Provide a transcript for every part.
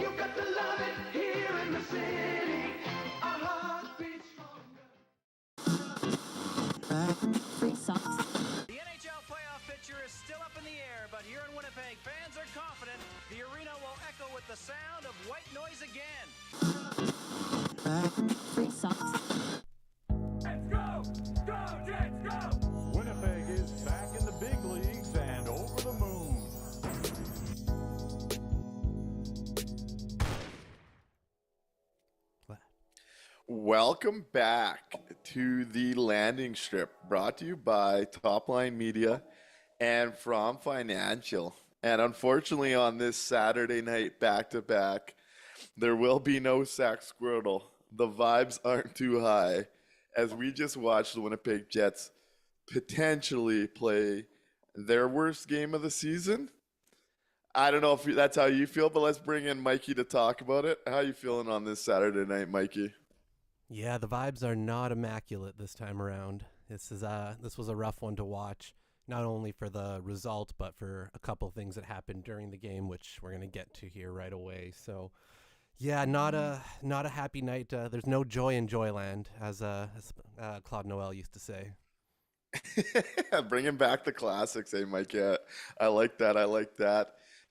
You got to love it here in the city. Our heart beats stronger. Free socks. The NHL playoff picture is still up in the air, but here in Winnipeg, fans are confident the arena will echo with the sound of white noise again. Free socks. Let's go! Go, Jets, go! Winnipeg is back in the big leagues and over the moon. Welcome back to the landing strip, brought to you by Topline Media and From Financial. And unfortunately, on this Saturday night back-to-back, there will be no sack squirtle. The vibes aren't too high as we just watched the Winnipeg Jets potentially play their worst game of the season. I don't know if that's how you feel, but let's bring in Mikey to talk about it. How are you feeling on this Saturday night, Mikey? Yeah, the vibes are not immaculate this time around. This was a rough one to watch, not only for the result, but for a couple of things that happened during the game, which we're going to get to here right away. So, yeah, not a happy night. There's no joy in Joyland, as Claude Noel used to say. Bringing back the classics, eh, Mike? Yeah, I like that.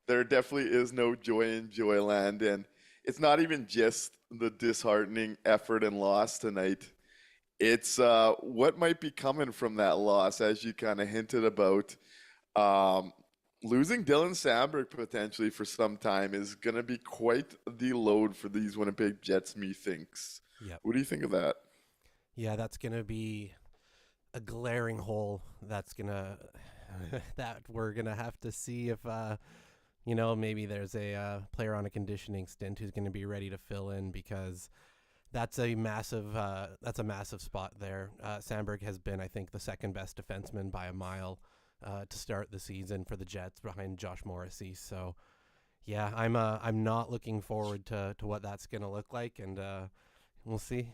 There definitely is no joy in Joyland, and it's not even just the disheartening effort and loss tonight. It's what might be coming from that loss, as you kind of hinted about. Losing Dylan Samberg potentially for some time is going to be quite the load for these Winnipeg Jets, methinks. Yep. What do you think of that? Yeah, that's going to be a glaring hole that we're going to have to see if maybe there's a player on a conditioning stint who's going to be ready to fill in, because that's a massive spot there. Samberg has been, I think, the second best defenseman by a mile to start the season for the Jets, behind Josh Morrissey. So, yeah, I'm not looking forward to what that's going to look like, and we'll see.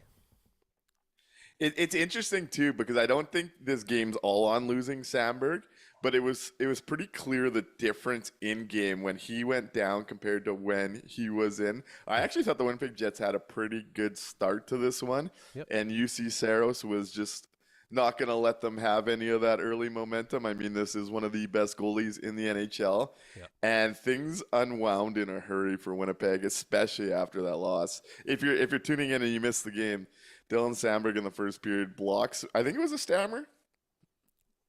It's interesting too, because I don't think this game's all on losing Samberg, but it was pretty clear the difference in game when he went down compared to when he was in. I actually thought the Winnipeg Jets had a pretty good start to this one, Yep. and UC Saros was just not going to let them have any of that early momentum. I mean, this is one of the best goalies in the NHL, Yep. and things unwound in a hurry for Winnipeg, especially after that loss. If you're tuning in and you missed the game, Dylan Samberg in the first period blocks, I think it was a stammer.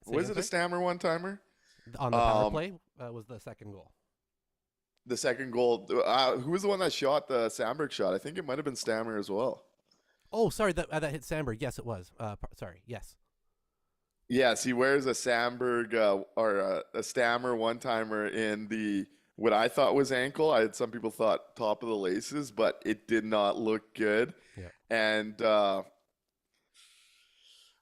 Was it a stammer one-timer? On the power play was the second goal. The second goal. Who was the one that shot the Samberg shot? I think it might have been Stammer as well. Oh, sorry, that hit Samberg. Yes, it was. Sorry, yes. Yes, he wears a Samberg or a Stammer one-timer in the what I thought was ankle. Some people thought top of the laces, but it did not look good. Yeah. And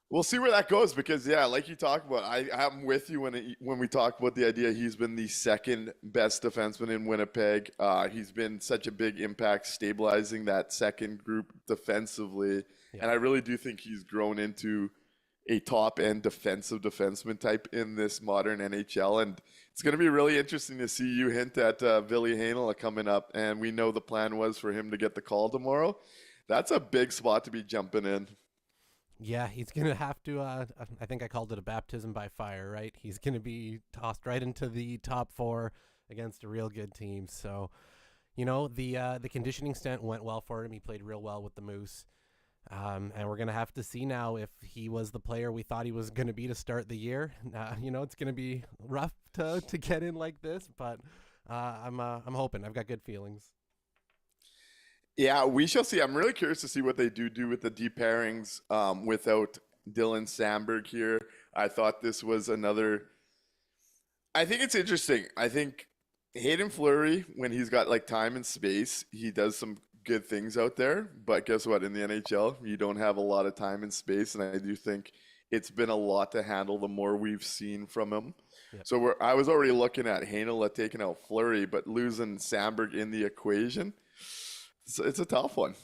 we'll see where that goes, because, yeah, like you talk about, I'm with you when we talk about the idea he's been the second best defenseman in Winnipeg. He's been such a big impact stabilizing that second group defensively, Yeah. and I really do think he's grown into a top-end defensive defenseman type in this modern NHL, and it's going to be really interesting to see you hint at Ville Heinola coming up, and we know the plan was for him to get the call tomorrow. That's a big spot to be jumping in. Yeah, he's going to have to, I think I called it a baptism by fire, right? He's going to be tossed right into the top four against a real good team. So, the conditioning stint went well for him. He played real well with the Moose. And we're going to have to see now if he was the player we thought he was going to be to start the year. It's going to be rough to get in like this, but I'm hoping. I've got good feelings. Yeah, we shall see. I'm really curious to see what they do with the deep pairings without Dylan Samberg here. I thought this was another. I think it's interesting. I think Hayden Fleury, when he's got like time and space, he does some good things out there. But guess what? In the NHL, you don't have a lot of time and space, and I do think it's been a lot to handle the more we've seen from him. Yep. So I was already looking at Heinola taking out Fleury, but losing Samberg in the equation, it's a tough one.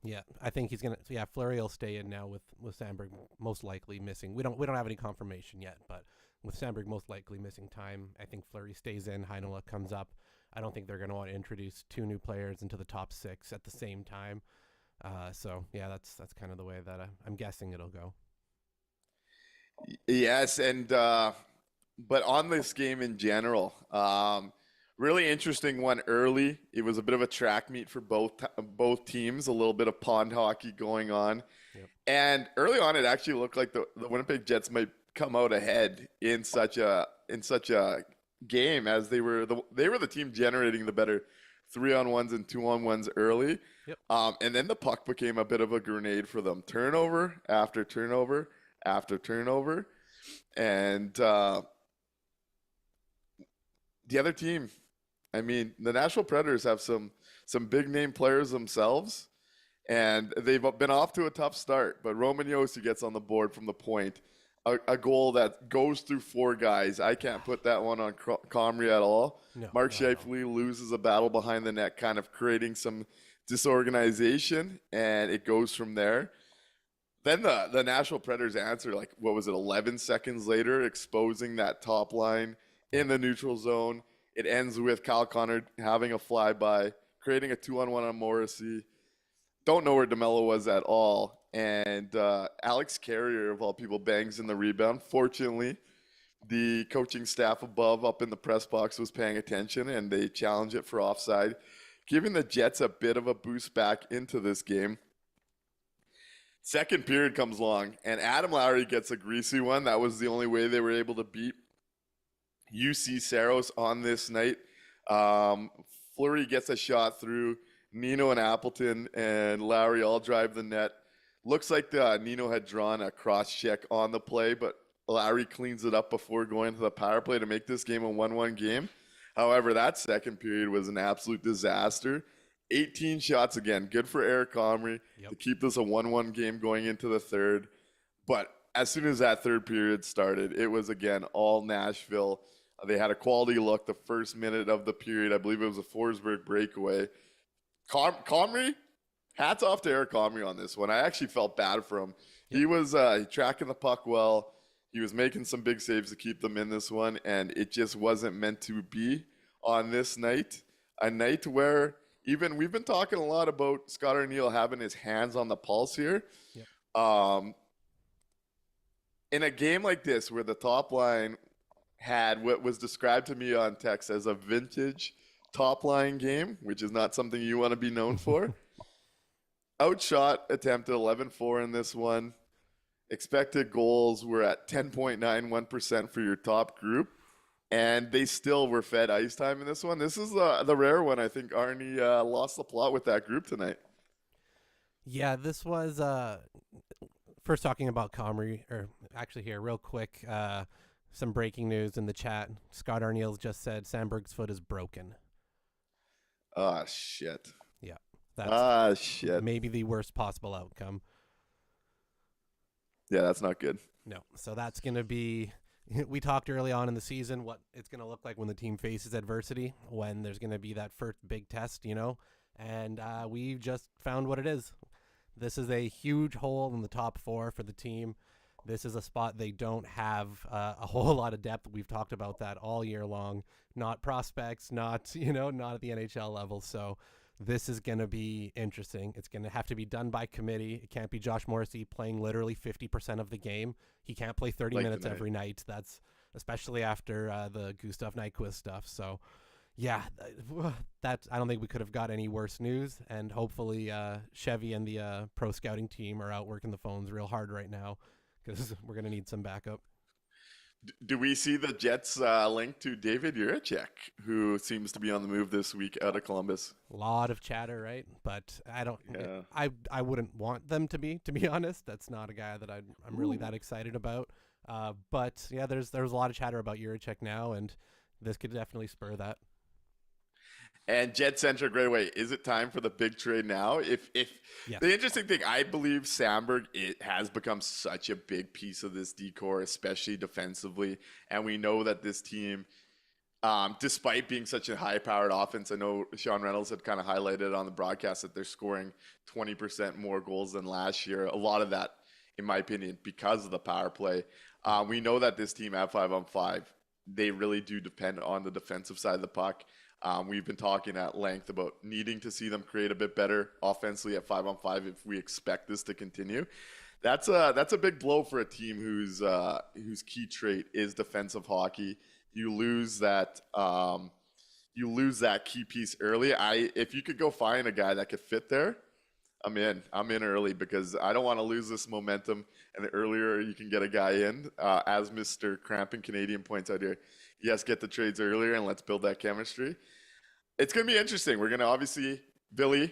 Yeah, I think he's gonna. Yeah, Fleury will stay in now with Samberg most likely missing. We don't have any confirmation yet, but with Samberg most likely missing time, I think Fleury stays in. Heinola comes up. I don't think they're going to want to introduce 2 new players into the top 6 at the same time. So yeah, that's kind of the way that I'm guessing it'll go. Yes, and but on this game in general, really interesting one early. It was a bit of a track meet for both teams, a little bit of pond hockey going on. Yep. And early on, it actually looked like the Winnipeg Jets might come out ahead in such a game, as they were the team generating the better 3-on-1s and 2-on-1s early. Yep. And then the puck became a bit of a grenade for them. Turnover after turnover after turnover. And the other team, I mean, the Nashville Predators have some big name players themselves, and they've been off to a tough start. But Roman Josi gets on the board from the point. A goal that goes through 4 guys. I can't put that one on Comrie at all. No, Mark no. Scheifele loses a battle behind the net, kind of creating some disorganization, and it goes from there. Then the Nashville Predators answer, like, what was it, 11 seconds later, exposing that top line in the neutral zone. It ends with Kyle Connor having a flyby, creating a 2-on-1 on Morrissey. Don't know where DeMello was at all. And Alex Carrier, of all people, bangs in the rebound. Fortunately, the coaching staff above up in the press box was paying attention, and they challenge it for offside, giving the Jets a bit of a boost back into this game. Second period comes along, and Adam Lowry gets a greasy one. That was the only way they were able to beat UC Saros on this night. Fleury gets a shot through. Nino and Appleton and Lowry all drive the net. Looks like Nino had drawn a cross check on the play, but Lowry cleans it up before going to the power play to make this game a 1-1 game. However, that second period was an absolute disaster. 18 shots again. Good for Eric Comrie to keep this a 1-1 game going into the third. But as soon as that third period started, it was, again, all Nashville. They had a quality look the first minute of the period. I believe it was a Forsberg breakaway. Comrie, hats off to Eric Comrie on this one. I actually felt bad for him. He was tracking the puck well. He was making some big saves to keep them in this one, and it just wasn't meant to be on this night. A night where even we've been talking a lot about Scott Arniel having his hands on the pulse here. Yep. In a game like this where the top line had what was described to me on text as a vintage top line game, which is not something you want to be known for. Outshot attempted 11-4 in this one. Expected goals were at 10.91% for your top group, and they still were fed ice time in this one. This is the rare one. I think Arnie lost the plot with that group tonight. Yeah, this was first talking about Comrie, or actually here real quick, some breaking news in the chat. Scott Arniel just said Samberg's foot is broken. Ah, shit. Yeah. That's shit. maybe the worst possible outcome. Yeah, that's not good. No. So that's going to be, we talked early on in the season what it's going to look like when the team faces adversity, when there's going to be that first big test, and we've just found what it is. This is a huge hole in the top 4 for the team. This is a spot they don't have a whole lot of depth. We've talked about that all year long. Not prospects, not at the NHL level. So this is going to be interesting. It's going to have to be done by committee. It can't be Josh Morrissey playing literally 50% of the game. He can't play 30 minutes tonight. Every night. That's especially after the Gustav Nyquist stuff. So, yeah, I don't think we could have got any worse news. And hopefully Chevy and the pro scouting team are out working the phones real hard right now, because we're going to need some backup. Do we see the Jets link to David Jiricek, who seems to be on the move this week out of Columbus? A lot of chatter, right? But I don't. Yeah. I wouldn't want them to be honest. That's not a guy that I'm really that excited about. But yeah, there's a lot of chatter about Jiricek now, and this could definitely spur that. And Jet Centric right away. Is it time for the big trade now? If Yes. The interesting thing, I believe Samberg it has become such a big piece of this decor, especially defensively. And we know that this team, despite being such a high-powered offense, I know Sean Reynolds had kind of highlighted on the broadcast that they're scoring 20% more goals than last year. A lot of that, in my opinion, because of the power play. We know that this team at 5-on-5, they really do depend on the defensive side of the puck. We've been talking at length about needing to see them create a bit better offensively at 5-on-5 if we expect this to continue. That's a big blow for a team whose key trait is defensive hockey. You lose that key piece early. If you could go find a guy that could fit there, I'm in. I'm in early because I don't want to lose this momentum. And the earlier you can get a guy in, as Mr. Cramping Canadian points out here, yes, get the trades earlier and let's build that chemistry. It's going to be interesting. We're going to obviously, Ville,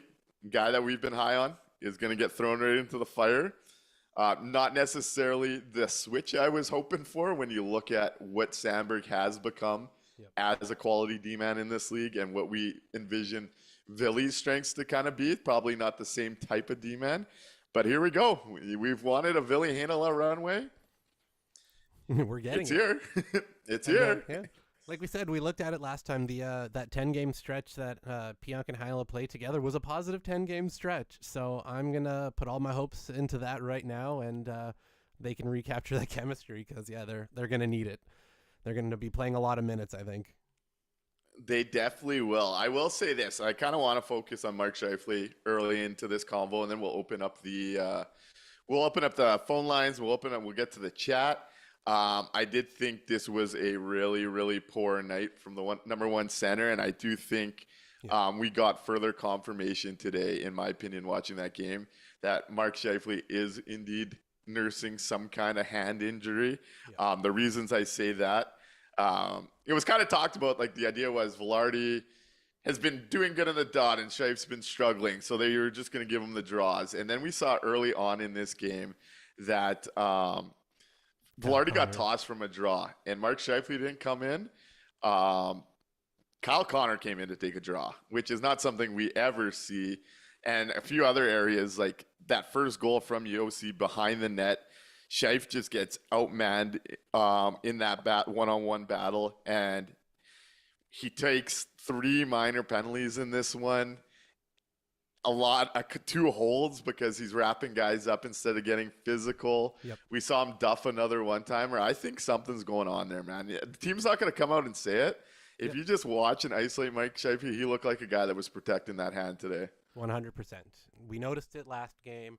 guy that we've been high on, is going to get thrown right into the fire. Not necessarily the switch I was hoping for when you look at what Samberg has become as a quality D-man in this league and what we envision Ville's strengths to kind of be. Probably not the same type of D-man. But here we go. We've wanted a Ville Heinola runway. We're getting It's here. It's here. Yeah. Like we said, we looked at it last time. That 10-game stretch that Pionk and Heinola played together was a positive 10-game stretch. So I'm going to put all my hopes into that right now, and they can recapture that chemistry because, yeah, they're going to need it. They're going to be playing a lot of minutes, I think. They definitely will. I will say this. I kind of want to focus on Mark Scheifele early into this convo, and then we'll open up the phone lines. We'll get to the chat. I did think this was a really, really poor night from the number one center, and I do think we got further confirmation today, in my opinion, watching that game, that Mark Scheifele is indeed nursing some kind of hand injury. The reasons I say that, it was kind of talked about, like the idea was Velarde has been doing good in the dot and Scheifele's been struggling, so they were just going to give him the draws. And then we saw early on in this game that Velarde got tossed from a draw, and Mark Scheifele didn't come in. Kyle Connor came in to take a draw, which is not something we ever see. And a few other areas, like that first goal from Yossi behind the net, Scheif just gets outmanned in that one-on-one battle, and he takes 3 minor penalties in this one. Two holds because he's wrapping guys up instead of getting physical. We saw him duff another one-timer. I think something's going on there, man. The team's not going to come out and say it. If you just watch and isolate Mike Scheifele, he looked like a guy that was protecting that hand today. 100%. We noticed it last game.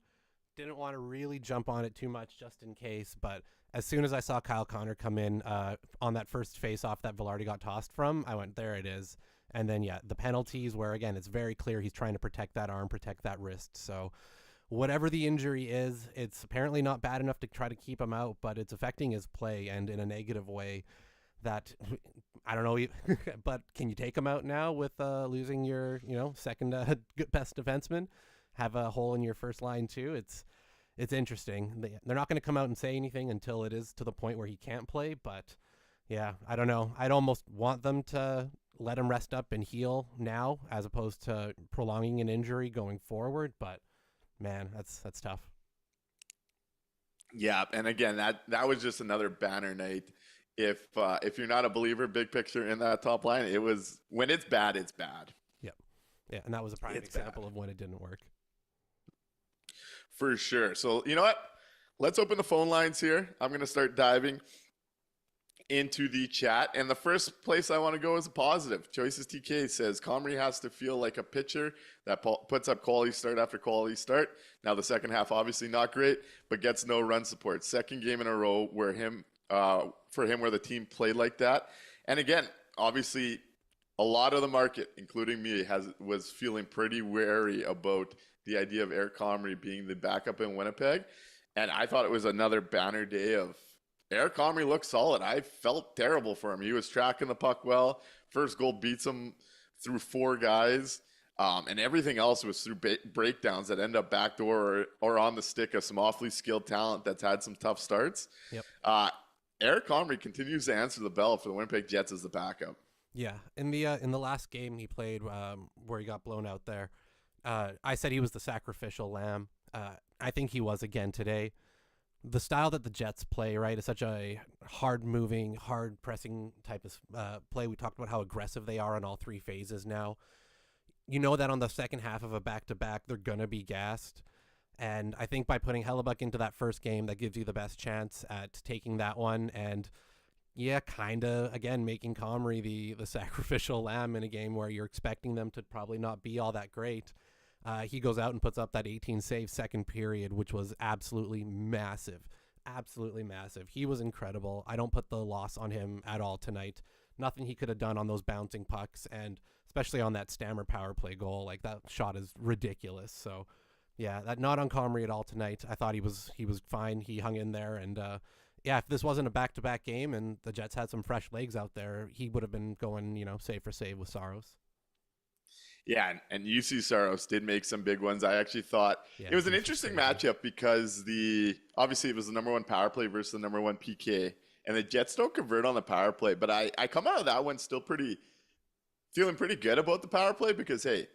Didn't want to really jump on it too much just in case, but as soon as I saw Kyle Connor come in on that first face-off that Velarde got tossed from, I went, there it is. And then, the penalties where, again, it's very clear he's trying to protect that arm, protect that wrist. So whatever the injury is, it's apparently not bad enough to try to keep him out, but it's affecting his play and in a negative way that, I don't know, but can you take him out now with losing your, second best defenseman? Have a hole in your first line too. It's interesting. They're not going to come out and say anything until it is to the point where he can't play, but yeah, I don't know. I'd almost want them to let him rest up and heal now as opposed to prolonging an injury going forward, but man, that's tough. Yeah, and again, that was just another banner night. If you're not a believer, big picture in that top line, it was when it's bad, it's bad. Yeah, and that was a prime example of when it didn't work. For sure. So, you know what? Let's open the phone lines here. I'm going to start diving into the chat. And the first place I want to go is a positive. Choices TK says, Comrie has to feel like a pitcher that puts up quality start after quality start. Now, the second half, obviously not great, but gets no run support. Second game in a row where where the team played like that. And again, obviously, a lot of the market, including me, was feeling pretty wary about the idea of Eric Comrie being the backup in Winnipeg. And I thought it was another banner day of Eric Comrie looked solid. I felt terrible for him. He was tracking the puck well. First goal beats him through 4 guys. And everything else was through breakdowns that end up backdoor or on the stick of some awfully skilled talent that's had some tough starts. Eric Comrie continues to answer the bell for the Winnipeg Jets as the backup. Yeah, in the last game he played, where he got blown out there, I said he was the sacrificial lamb. I think he was again today. The style that the Jets play, right, is such a hard-moving, hard-pressing type of play. We talked about how aggressive they are on all three phases now. You know that on the second half of a back-to-back, they're going to be gassed. And I think by putting Hellebuck into that first game, that gives you the best chance at taking that one. And yeah, kind of, again, making Comrie the sacrificial lamb in a game where you're expecting them to probably not be all that great. He goes out and puts up that 18 save second period, which was absolutely massive. Absolutely massive. He was incredible. I don't put the loss on him at all tonight. Nothing he could have done on those bouncing pucks, and especially on that Stammer power play goal. Like, that shot is ridiculous. So, yeah, that not on Comrie at all tonight. I thought he was fine. He hung in there, and yeah, if this wasn't a back-to-back game and the Jets had some fresh legs out there, he would have been going, save for save with Saros. Yeah, and UC Saros did make some big ones. I actually thought it was an interesting matchup because obviously it was the number one power play versus the number one PK, and the Jets don't convert on the power play. But I come out of that one still feeling pretty good about the power play because, hey,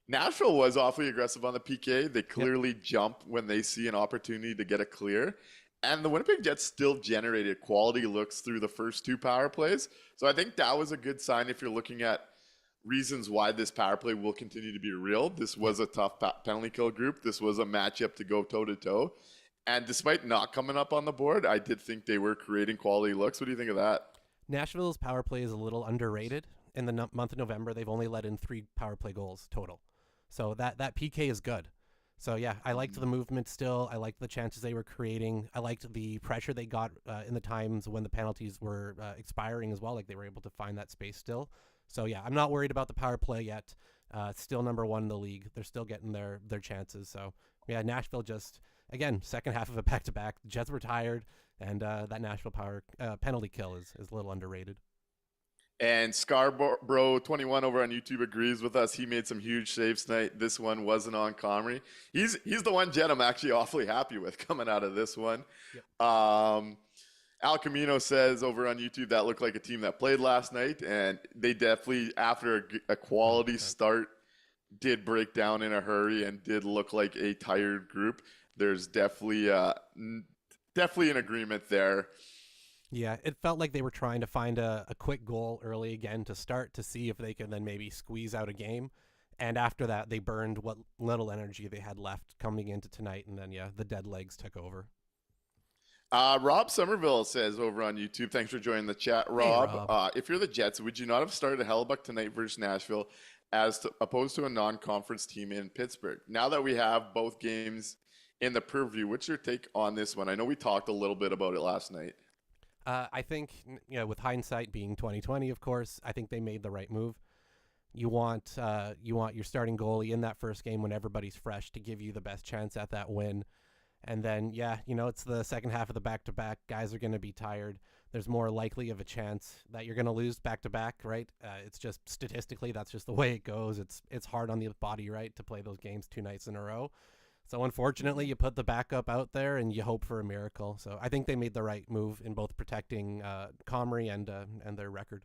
Nashville was awfully aggressive on the PK. They clearly jump when they see an opportunity to get a clear. And the Winnipeg Jets still generated quality looks through the first two power plays. So I think that was a good sign if you're looking at reasons why this power play will continue to be real. This was a tough penalty kill group. This was a matchup to go toe-to-toe. And despite not coming up on the board, I did think they were creating quality looks. What do you think of that? Nashville's power play is a little underrated. In the month of November, they've only let in 3 power play goals total. So that PK is good. So, yeah, I liked the movement still. I liked the chances they were creating. I liked the pressure they got in the times when the penalties were expiring as well. Like, they were able to find that space still. So, yeah, I'm not worried about the power play yet. Still number one in the league. They're still getting their chances. So, yeah, Nashville just, again, second half of a back-to-back. The Jets were tired, and that Nashville power penalty kill is a little underrated. And Scarborough 21 over on YouTube agrees with us. He made some huge saves tonight. This one wasn't on Comrie. He's the one Jet I'm actually awfully happy with coming out of this one. Yep. Al Camino says over on YouTube that looked like a team that played last night, and they definitely, after a quality start, did break down in a hurry and did look like a tired group. There's definitely an agreement there. Yeah, it felt like they were trying to find a quick goal early again to start to see if they could then maybe squeeze out a game. And after that, they burned what little energy they had left coming into tonight. And then, yeah, the dead legs took over. Rob Somerville says over on YouTube, thanks for joining the chat, Rob. Hey, Rob. If you're the Jets, would you not have started Hellebuck tonight versus Nashville opposed to a non-conference team in Pittsburgh? Now that we have both games in the purview, what's your take on this one? I know we talked a little bit about it last night. I think, with hindsight being 2020, of course, I think they made the right move. You want your starting goalie in that first game when everybody's fresh to give you the best chance at that win. And then, it's the second half of the back-to-back. Guys are going to be tired. There's more likely of a chance that you're going to lose back-to-back, right? It's just statistically, that's just the way it goes. It's hard on the body, right, to play those games 2 nights in a row. So unfortunately, you put the backup out there and you hope for a miracle. So I think they made the right move in both protecting Comrie and their record.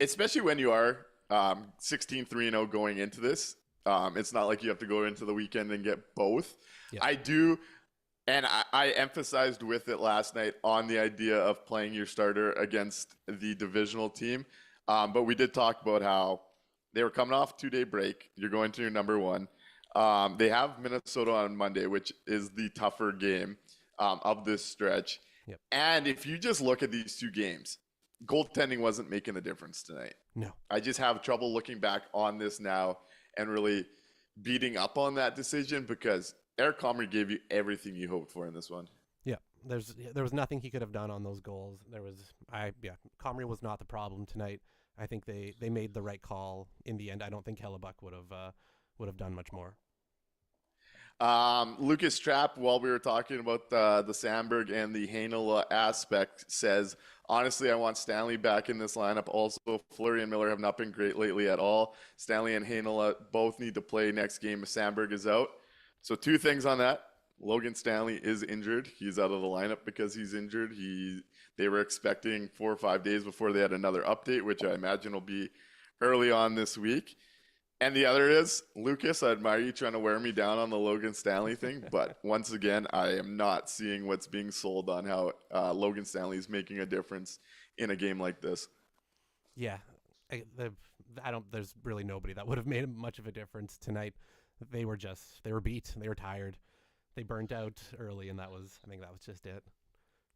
Especially when you are 16-3-0 going into this. It's not like you have to go into the weekend and get both. Yep. I do, and I emphasized with it last night on the idea of playing your starter against the divisional team. But we did talk about how they were coming off a 2-day break. You're going to your number one. They have Minnesota on Monday, which is the tougher game of this stretch. Yep. And if you just look at these 2 games, goaltending wasn't making the difference tonight. No. I just have trouble looking back on this now and really beating up on that decision because Eric Comrie gave you everything you hoped for in this one. Yeah, there was nothing he could have done on those goals. Comrie was not the problem tonight. I think they made the right call in the end. I don't think Hellebuck would have done much more. Lucas Trapp, while we were talking about the Samberg and the Heinola aspect, says, honestly, I want Stanley back in this lineup. Also, Fleury and Miller have not been great lately at all. Stanley and Heinola both need to play next game if Samberg is out. So 2 things on that. Logan Stanley is injured. He's out of the lineup because he's injured. They were expecting 4 or 5 days before they had another update, which I imagine will be early on this week. And the other is, Lucas, I admire you trying to wear me down on the Logan Stanley thing, but once again, I am not seeing what's being sold on how Logan Stanley is making a difference in a game like this. Yeah, there's really nobody that would have made much of a difference tonight. They were beat. They were tired. They burnt out early, and I think that was just it.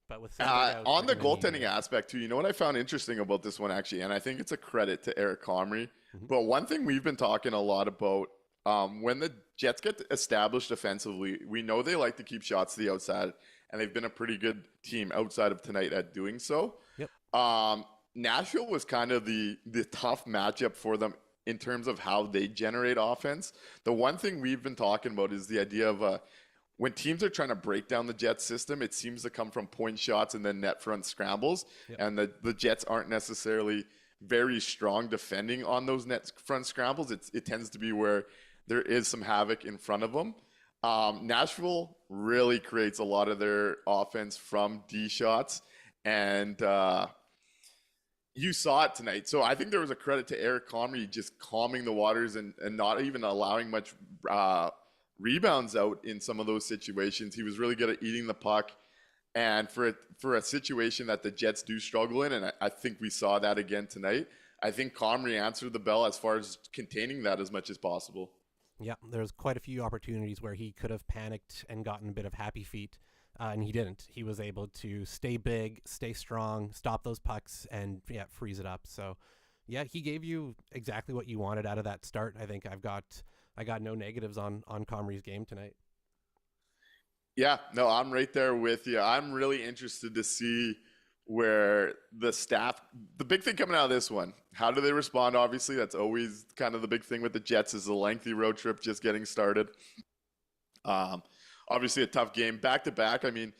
But with Samberg out, on the they're gonna need goaltending aspect too, you know what I found interesting about this one actually, and I think it's a credit to Eric Comrie. But one thing we've been talking a lot about, when the Jets get established offensively, we know they like to keep shots to the outside, and they've been a pretty good team outside of tonight at doing so. Yep. Nashville was kind of the tough matchup for them in terms of how they generate offense. The one thing we've been talking about is the idea of when teams are trying to break down the Jets system, it seems to come from point shots and then net front scrambles. Yep. And the Jets aren't necessarily very strong defending on those net front scrambles. It tends to be where there is some havoc in front of them. Nashville really creates a lot of their offense from D shots. And you saw it tonight. So I think there was a credit to Eric Comrie just calming the waters and not even allowing much rebounds out in some of those situations. He was really good at eating the puck. And for a situation that the Jets do struggle in, and I think we saw that again tonight, I think Comrie answered the bell as far as containing that as much as possible. Yeah, there's quite a few opportunities where he could have panicked and gotten a bit of happy feet, and he didn't. He was able to stay big, stay strong, stop those pucks, and freeze it up. So, yeah, he gave you exactly what you wanted out of that start. I think I got no negatives on Comrie's game tonight. Yeah, no, I'm right there with you. I'm really interested to see where the staff, the big thing coming out of this one, how do they respond? Obviously, that's always kind of the big thing with the Jets is the lengthy road trip just getting started. Obviously a tough game. Back to back, I mean,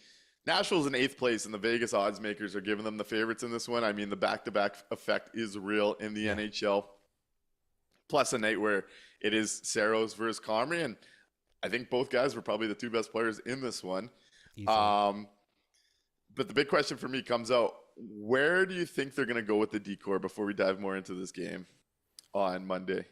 Nashville's in 8th place and the Vegas odds makers are giving them the favorites in this one. I mean, the back-to-back effect is real in the NHL. Plus a night where it is Saros versus Comrie, and I think both guys were probably the two best players in this one. But the big question for me comes out, where do you think they're going to go with the decor before we dive more into this game on Monday?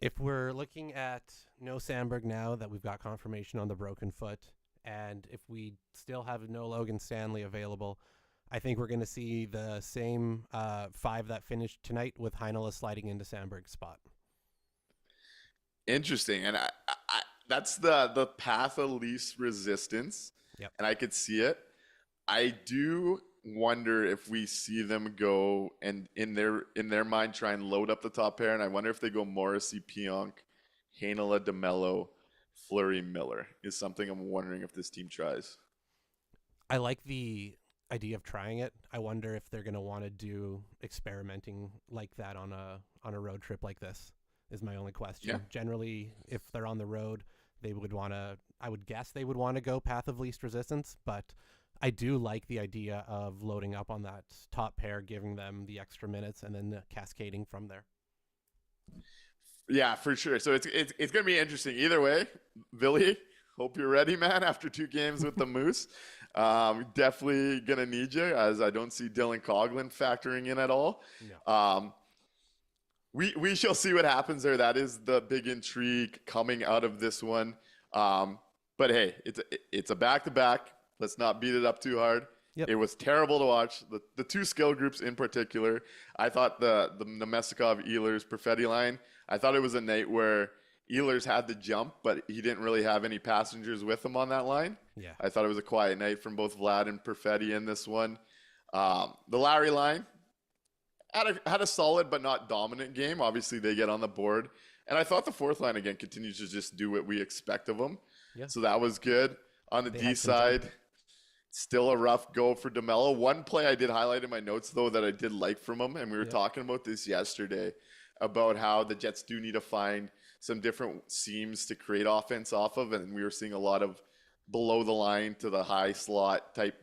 If we're looking at no Samberg now that we've got confirmation on the broken foot, and if we still have no Logan Stanley available, I think we're going to see the same 5 that finished tonight with Heinola sliding into Samberg's spot. Interesting. And I that's the path of least resistance. Yep. And I could see it. I do wonder if we see them go and in their mind try and load up the top pair. And I wonder if they go Morrissey, Pionk, Heinola, DeMello, Fleury, Miller is something I'm wondering if this team tries. I like the idea of trying it. I wonder if they're going to want to do experimenting like that on a road trip like this. Is my only question. Yeah. Generally, if they're on the road, they would want to, I would guess they would want to go path of least resistance, but I do like the idea of loading up on that top pair, giving them the extra minutes, and then cascading from there. Yeah, for sure. So it's going to be interesting. Either way, Ville, hope you're ready, man, after 2 games with the Moose. Definitely going to need you, as I don't see Dylan Coughlin factoring in at all. No. We shall see what happens there. That is the big intrigue coming out of this one. But hey, it's a back-to-back. Let's not beat it up too hard. Yep. It was terrible to watch. The 2 skill groups in particular. I thought the Nemestikov, Ehlers, Perfetti line, I thought it was a night where Ehlers had the jump, but he didn't really have any passengers with him on that line. Yeah. I thought it was a quiet night from both Vlad and Perfetti in this one. The Lowry line, had a solid but not dominant game. Obviously, they get on the board. And I thought the 4th line, again, continues to just do what we expect of them. Yeah. So that was good. On the They D had some side, still a rough go for DeMello. One play I did highlight in my notes, though, that I did like from him, and we were talking about this yesterday, about how the Jets do need to find some different seams to create offense off of, and we were seeing a lot of below the line to the high slot type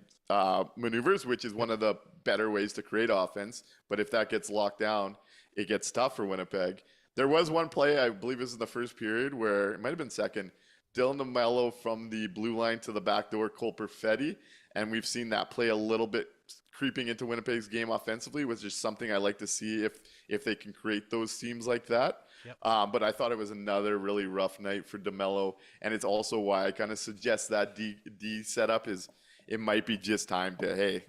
maneuvers, which is one of the better ways to create offense. But if that gets locked down, it gets tough for Winnipeg. There was one play, I believe this is the first period, where it might have been second, Dylan DeMello from the blue line to the backdoor, Cole Perfetti, and we've seen that play a little bit creeping into Winnipeg's game offensively, which is something I like to see if they can create those teams like that. Yep. But I thought it was another really rough night for DeMello, and it's also why I kind of suggest that D setup is it might be just time to, hey,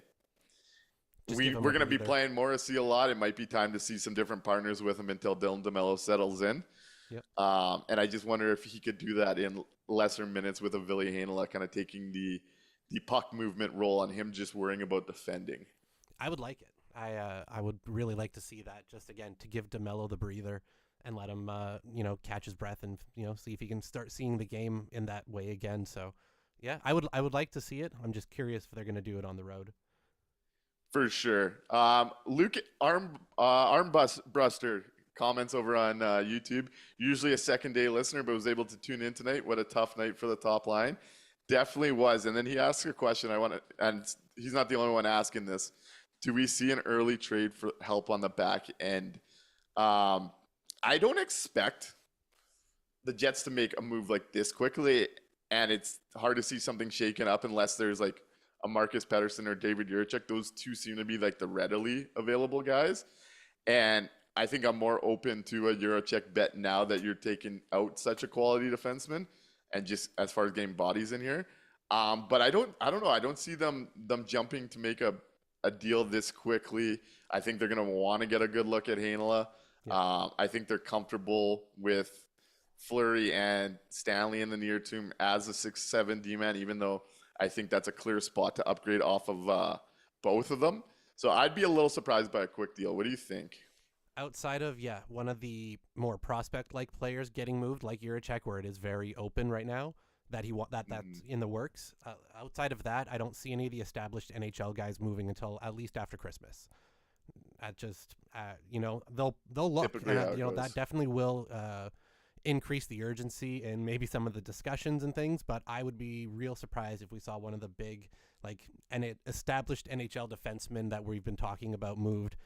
we're going to be playing Morrissey a lot. It might be time to see some different partners with him until Dylan DeMello settles in. Yep. And I just wonder if he could do that in lesser minutes with a Ville Heinola kind of taking the puck movement role on him just worrying about defending. I would like it. I would really like to see that, just again to give DeMello the breather and let him catch his breath and see if he can start seeing the game in that way again. So yeah, I would like to see it. I'm just curious if they're going to do it on the road. For sure. Luke Armbruster comments over on YouTube. Usually a second day listener, but was able to tune in tonight. What a tough night for the top line. Definitely was. And then he asked a question and he's not the only one asking this. Do we see an early trade for help on the back end? I don't expect the Jets to make a move like this quickly, and it's hard to see something shaken up unless there's like a Marcus Pettersson or David Juracek. Those two seem to be like the readily available guys. And I think I'm more open to a Juracek bet now that you're taking out such a quality defenseman, and just as far as getting bodies in here. But I don't know. I don't see them jumping to make a deal this quickly. I think they're going to want to get a good look at Heinola. Yeah. I think they're comfortable with Fleury and Stanley in the near term as a 6-7 D-man, even though I think that's a clear spot to upgrade off of both of them. So I'd be a little surprised by a quick deal. What do you think? Outside of, one of the more prospect-like players getting moved, like Juracek, where it is very open right now, that's in the works. Outside of that, I don't see any of the established NHL guys moving until at least after Christmas. They'll look, and that definitely will increase the urgency and maybe some of the discussions and things. But I would be real surprised if we saw one of the big, established NHL defensemen that we've been talking about moved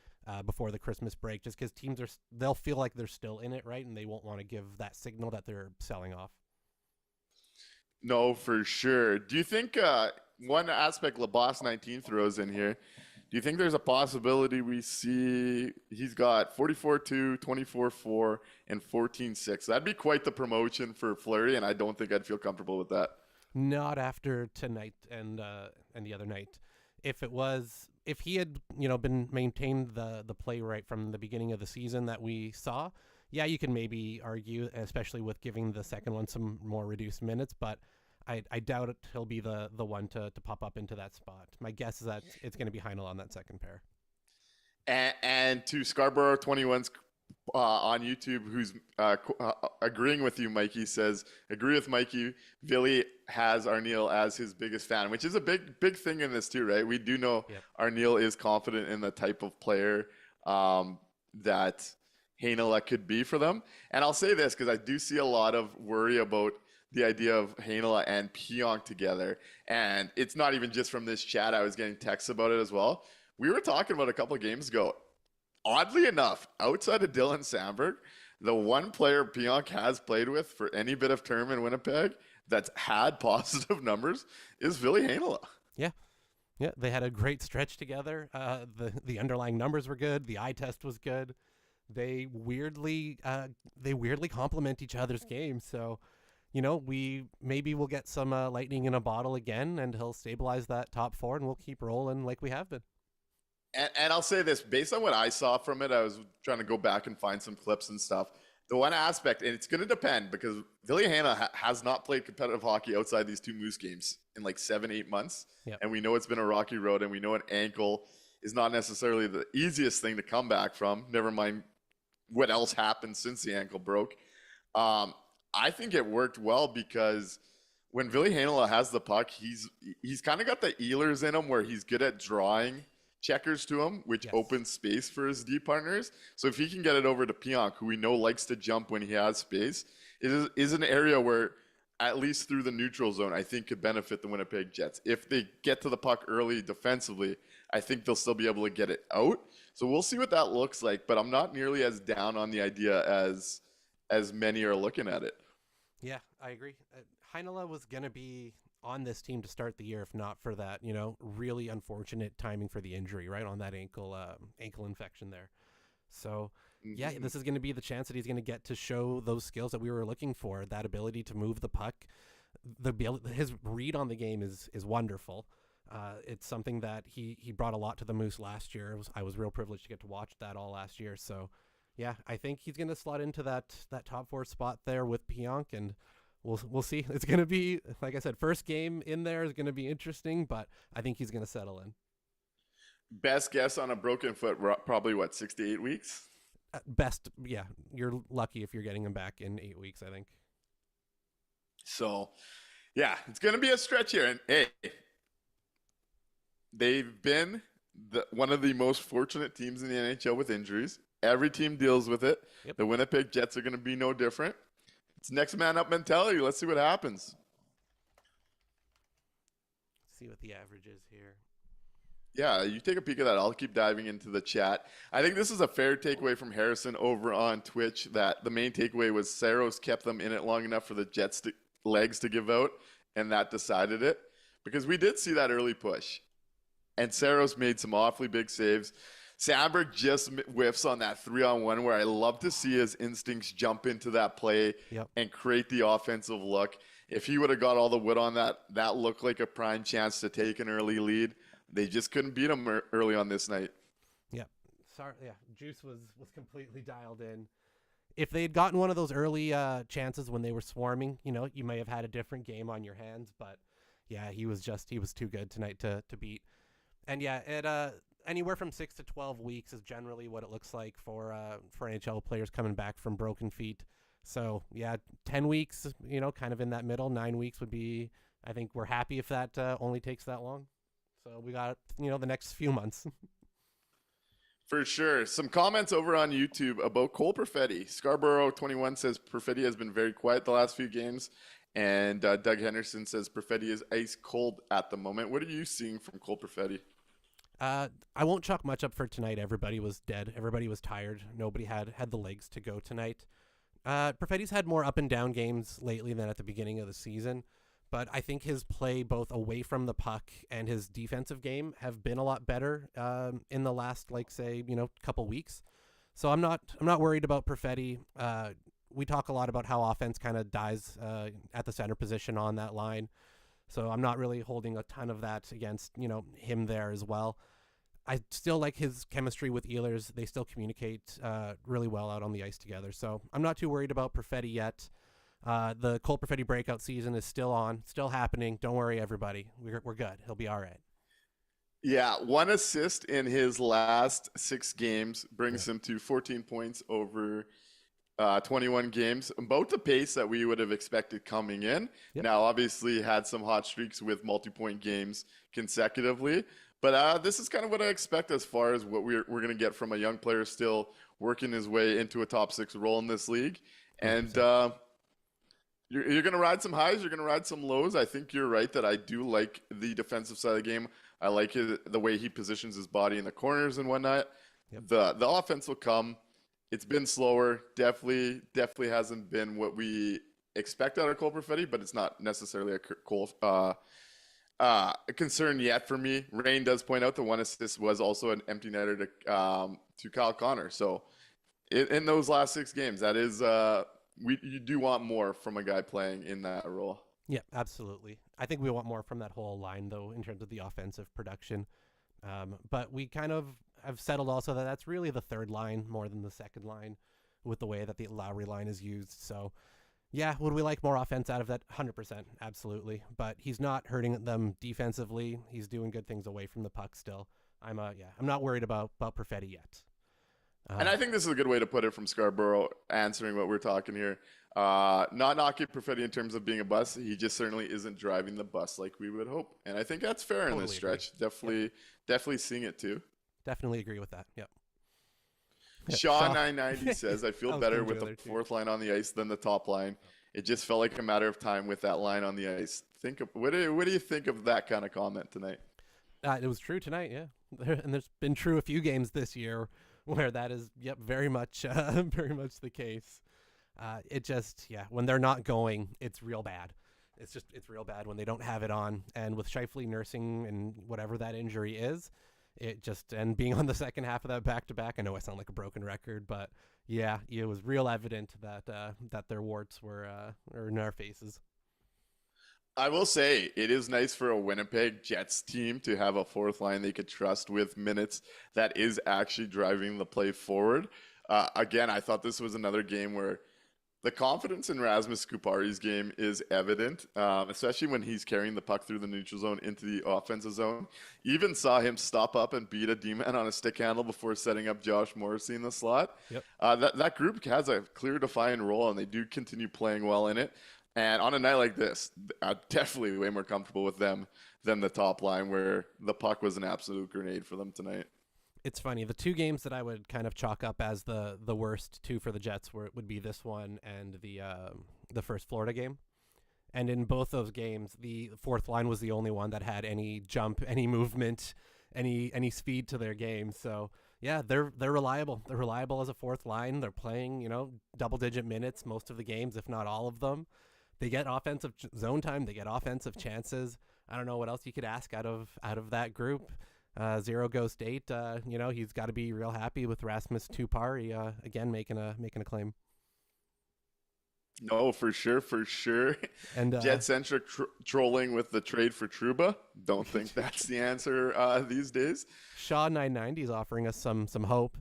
before the Christmas break, just because teams they'll feel like they're still in it, right? And they won't want to give that signal that they're selling off. No, for sure. Do you think one aspect LaBoss 19 throws in here, do you think there's a possibility we see he's got 44-2, 24-4, and 14-6? That'd be quite the promotion for Fleury, and I don't think I'd feel comfortable with that. Not after tonight and the other night. If he had been maintained the play right from the beginning of the season that we saw, you can maybe argue, especially with giving the second one some more reduced minutes, but I doubt he'll be the one to pop up into that spot. My guess is that it's going to be Heinola on that second pair. And to Scarborough 21's on YouTube, who's agreeing with you, Mikey, says, agree with Mikey, Ville has Arneal as his biggest fan, which is a big thing in this too, right? We do know Arneal is confident in the type of player that Heinola could be for them. And I'll say this because I do see a lot of worry about the idea of Heinola and Pionk together. And it's not even just from this chat. I was getting texts about it as well. We were talking about a couple of games ago. Oddly enough, outside of Dylan Samberg, the one player Pionk has played with for any bit of term in Winnipeg that's had positive numbers is Ville Heinola. Yeah, they had a great stretch together. The underlying numbers were good. The eye test was good. They weirdly complement each other's games. So, we'll get some lightning in a bottle again, and he'll stabilize that top four, and we'll keep rolling like we have been. And I'll say this, based on what I saw from it, I was trying to go back and find some clips and stuff. The one aspect, and it's going to depend, because Ville Heinola has not played competitive hockey outside these two Moose games in 7-8 months. Yep. And we know it's been a rocky road, and we know an ankle is not necessarily the easiest thing to come back from, never mind what else happened since the ankle broke. I think it worked well because when Ville Heinola has the puck, he's kind of got the Ehlers in him where he's good at drawing checkers to him, which opens space for his D partners. So if he can get it over to Pionk, who we know likes to jump when he has space, it is an area where, at least through the neutral zone, I think could benefit the Winnipeg Jets. If they get to the puck early defensively, I think they'll still be able to get it out. So we'll see what that looks like, but I'm not nearly as down on the idea as many are looking at it. Yeah, I agree. Heinola was going to be on this team to start the year if not for that, really unfortunate timing for the injury, right, on that ankle infection there. So, yeah, this is going to be the chance that he's going to get to show those skills that we were looking for, that ability to move the puck. His read on the game is wonderful. It's something that he brought a lot to the Moose last year. I was real privileged to get to watch that all last year. So, yeah, I think he's going to slot into that top 4 spot there with Pionk, and we'll see. It's going to be, like I said, first game in there is going to be interesting, but I think he's going to settle in. Best guess on a broken foot, probably 6 to 8 weeks? Best, yeah. You're lucky if you're getting him back in 8 weeks, I think. So, yeah, it's going to be a stretch here. And, hey, they've been one of the most fortunate teams in the NHL with injuries. Every team deals with it. Yep. The Winnipeg Jets are going to be no different. It's next man up mentality. Let's see what happens. See what the average is here. Yeah, you take a peek at that. I'll keep diving into the chat. I think this is a fair takeaway from Harrison over on Twitch, that the main takeaway was Saros kept them in it long enough for the Jets' legs to give out, and that decided it. Because we did see that early push, and Saros made some awfully big saves. Samberg just whiffs on that 3-on-1 where I love to see his instincts jump into that play and create the offensive look. If he would have got all the wood on that, that looked like a prime chance to take an early lead. They just couldn't beat him early on this night. Yeah. Sorry. Yeah. Juice was completely dialed in. If they'd gotten one of those early chances when they were swarming, you may have had a different game on your hands. But yeah, he was too good tonight to beat. And yeah, anywhere from 6 to 12 weeks is generally what it looks like for NHL players coming back from broken feet. So yeah, 10 weeks, kind of in that middle. 9 weeks would be, I think we're happy if that only takes that long. So we got, the next few months. For sure. Some comments over on YouTube about Cole Perfetti. Scarborough21 says Perfetti has been very quiet the last few games. And Doug Henderson says Perfetti is ice cold at the moment. What are you seeing from Cole Perfetti? I won't chalk much up for tonight. Everybody was dead. Everybody was tired. Nobody had the legs to go tonight. Perfetti's had more up and down games lately than at the beginning of the season. But I think his play both away from the puck and his defensive game have been a lot better in the last, couple weeks. So I'm not worried about Perfetti. We talk a lot about how offense kind of dies at the center position on that line. So I'm not really holding a ton of that against, him there as well. I still like his chemistry with Ehlers. They still communicate really well out on the ice together. So I'm not too worried about Perfetti yet. The Cole Perfetti breakout season is still on, still happening. Don't worry, everybody. We're good. He'll be all right. Yeah, 1 assist in his last 6 games brings him to 14 points over 21 games, about the pace that we would have expected coming in. Yep. Now, obviously, had some hot streaks with multi-point games consecutively, but this is kind of what I expect as far as what we're going to get from a young player still working his way into a top 6 role in this league. And you're going to ride some highs, you're going to ride some lows. I think you're right that I do like the defensive side of the game. I like the way he positions his body in the corners and whatnot. Yep. The offense will come. It's been slower. Definitely hasn't been what we expect out of Cole Perfetti, but it's not necessarily a concern yet for me. Rain does point out the 1 assist was also an empty netter to Kyle Connor. So in those last 6 games, that is you do want more from a guy playing in that role. Yeah, absolutely. I think we want more from that whole line, though, in terms of the offensive production. But we kind of have settled also that that's really the third line more than the second line with the way that the Lowry line is used. So, yeah, would we like more offense out of that? 100%, absolutely. But he's not hurting them defensively. He's doing good things away from the puck still. I'm not worried about Perfetti yet. And I think this is a good way to put it from Scarborough, answering what we're talking here. Not knocking Perfetti in terms of being a bus. He just certainly isn't driving the bus like we would hope. And I think that's fair in this stretch. Agree. Definitely seeing it too. Definitely agree with that. Yep. Shaw990 says, I feel better with the fourth line on the ice than the top line. It just felt like a matter of time with that line on the ice. What do you think of that kind of comment tonight? It was true tonight, yeah. And there's been true a few games this year where that is, very much the case. It just, when they're not going, it's real bad. It's real bad when they don't have it on. And with Scheifele nursing and whatever that injury is, and being on the second half of that back-to-back, I know I sound like a broken record, but yeah, it was real evident that their warts were in our faces. I will say it is nice for a Winnipeg Jets team to have a fourth line they could trust with minutes that is actually driving the play forward. Again, I thought this was another game where the confidence in Rasmus Kupari's game is evident, especially when he's carrying the puck through the neutral zone into the offensive zone. Even saw him stop up and beat a D-man on a stick handle before setting up Josh Morrissey in the slot. Yep. That group has a clear, defined role, and they do continue playing well in it. And on a night like this, I'm definitely way more comfortable with them than the top line, where the puck was an absolute grenade for them tonight. It's funny. The two games that I would kind of chalk up as the worst two for the Jets would be this one and the first Florida game. And in both those games, the fourth line was the only one that had any jump, any movement, any speed to their game. So yeah, they're reliable. They're reliable as a fourth line. They're playing, double-digit minutes most of the games, if not all of them. They get offensive zone time. They get offensive chances. I don't know what else you could ask out of that group. 0 Ghost 8. He's got to be real happy with Rasmus Kupari again making a claim. No, for sure. And Jet-centric trolling with the trade for Trouba. Don't think that's the answer these days. Shaw 990 is offering us some hope.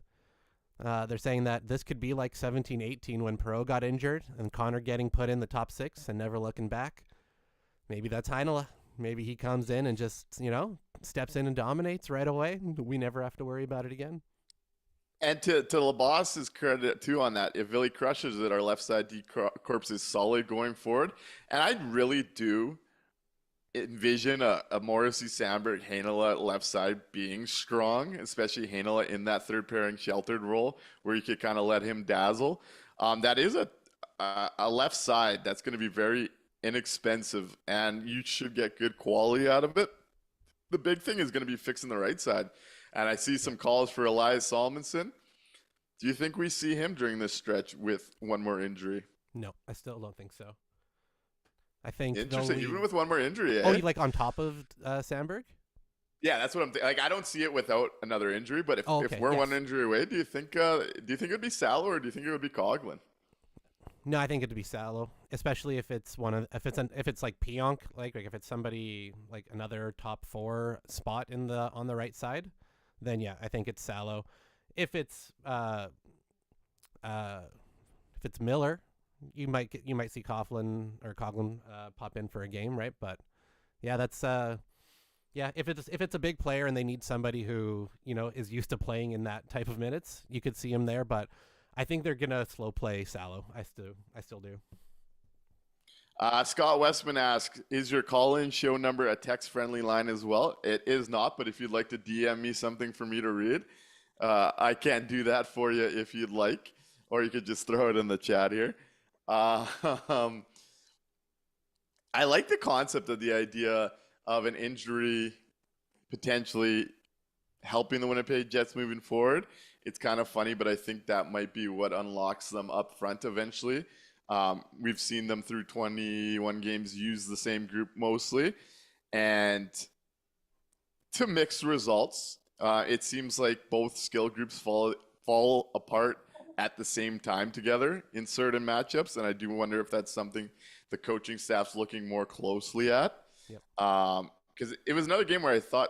They're saying that this could be like 17-18 when Perreault got injured and Connor getting put in the top 6 and never looking back. Maybe that's Heinola. Maybe he comes in and just, steps in and dominates right away. We never have to worry about it again. And to LaBoss's credit, too, on that, if Ville crushes it, our left side D-Corps is solid going forward. And I really do envision a Morrissey, Samberg, Heinola left side being strong, especially Heinola in that third pairing sheltered role where you could kind of let him dazzle. That is a left side that's going to be very inexpensive, and you should get good quality out of it. The big thing is going to be fixing the right side. And I see some calls for Elias Salmonson. Do you think we see him during this stretch with one more injury? No, I still don't think so. I think interesting, even with one more injury. Oh, like on top of Samberg? Yeah, that's what I'm thinking. Like, I don't see it without another injury, but if we're one injury away, do you think it would be Salo or do you think it would be Coughlin? No, I think it'd be Salo, especially if it's if it's like Pionk, like if it's somebody like another top 4 spot on the right side, then yeah, I think it's Salo. If it's Miller, you might see Coughlin pop in for a game, right? But yeah, that's if it's a big player and they need somebody who is used to playing in that type of minutes, you could see him there. But I think they're gonna slow play Salo. I still do. Scott Westman asks, is your call-in show number a text-friendly line as well? It is not, but if you'd like to DM me something for me to read, I can do that for you if you'd like, or you could just throw it in the chat here. I like the concept of the idea of an injury potentially helping the Winnipeg Jets moving forward. It's kind of funny, but I think that might be what unlocks them up front eventually. We've seen them through 21 games use the same group mostly, and to mixed results. It seems like both skill groups fall apart at the same time together in certain matchups, and I do wonder if that's something the coaching staff's looking more closely at. Yep. Because it was another game where I thought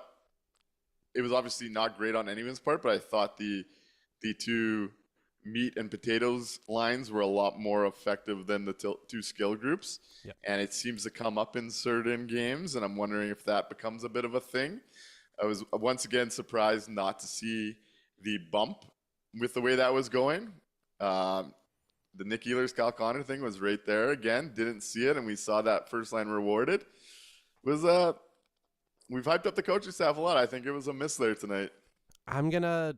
it was obviously not great on anyone's part, but I thought the two meat and potatoes lines were a lot more effective than the two skill groups. Yep. And it seems to come up in certain games, and I'm wondering if that becomes a bit of a thing. I was once again surprised not to see the bump with the way that was going. The Nick Ehlers, Kyle Connor thing was right there again. Didn't see it, and we saw that first line rewarded. We've hyped up the coaching staff a lot. I think it was a miss there tonight. I'm gonna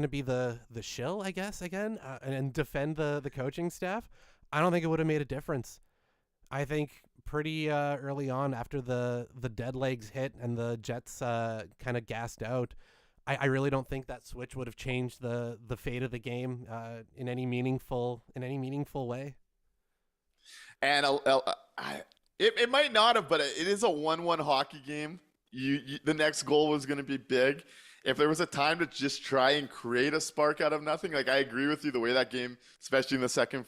be the shill, I guess, again, and defend the coaching staff. I don't think it would have made a difference. I think pretty early on, after the dead legs hit and the Jets kind of gassed out, I really don't think that switch would have changed the fate of the game in any meaningful way. And It might not have, but it is a 1-1 hockey game. The next goal was going to be big. If there was a time to just try and create a spark out of nothing, like I agree with you, the way that game, especially in the second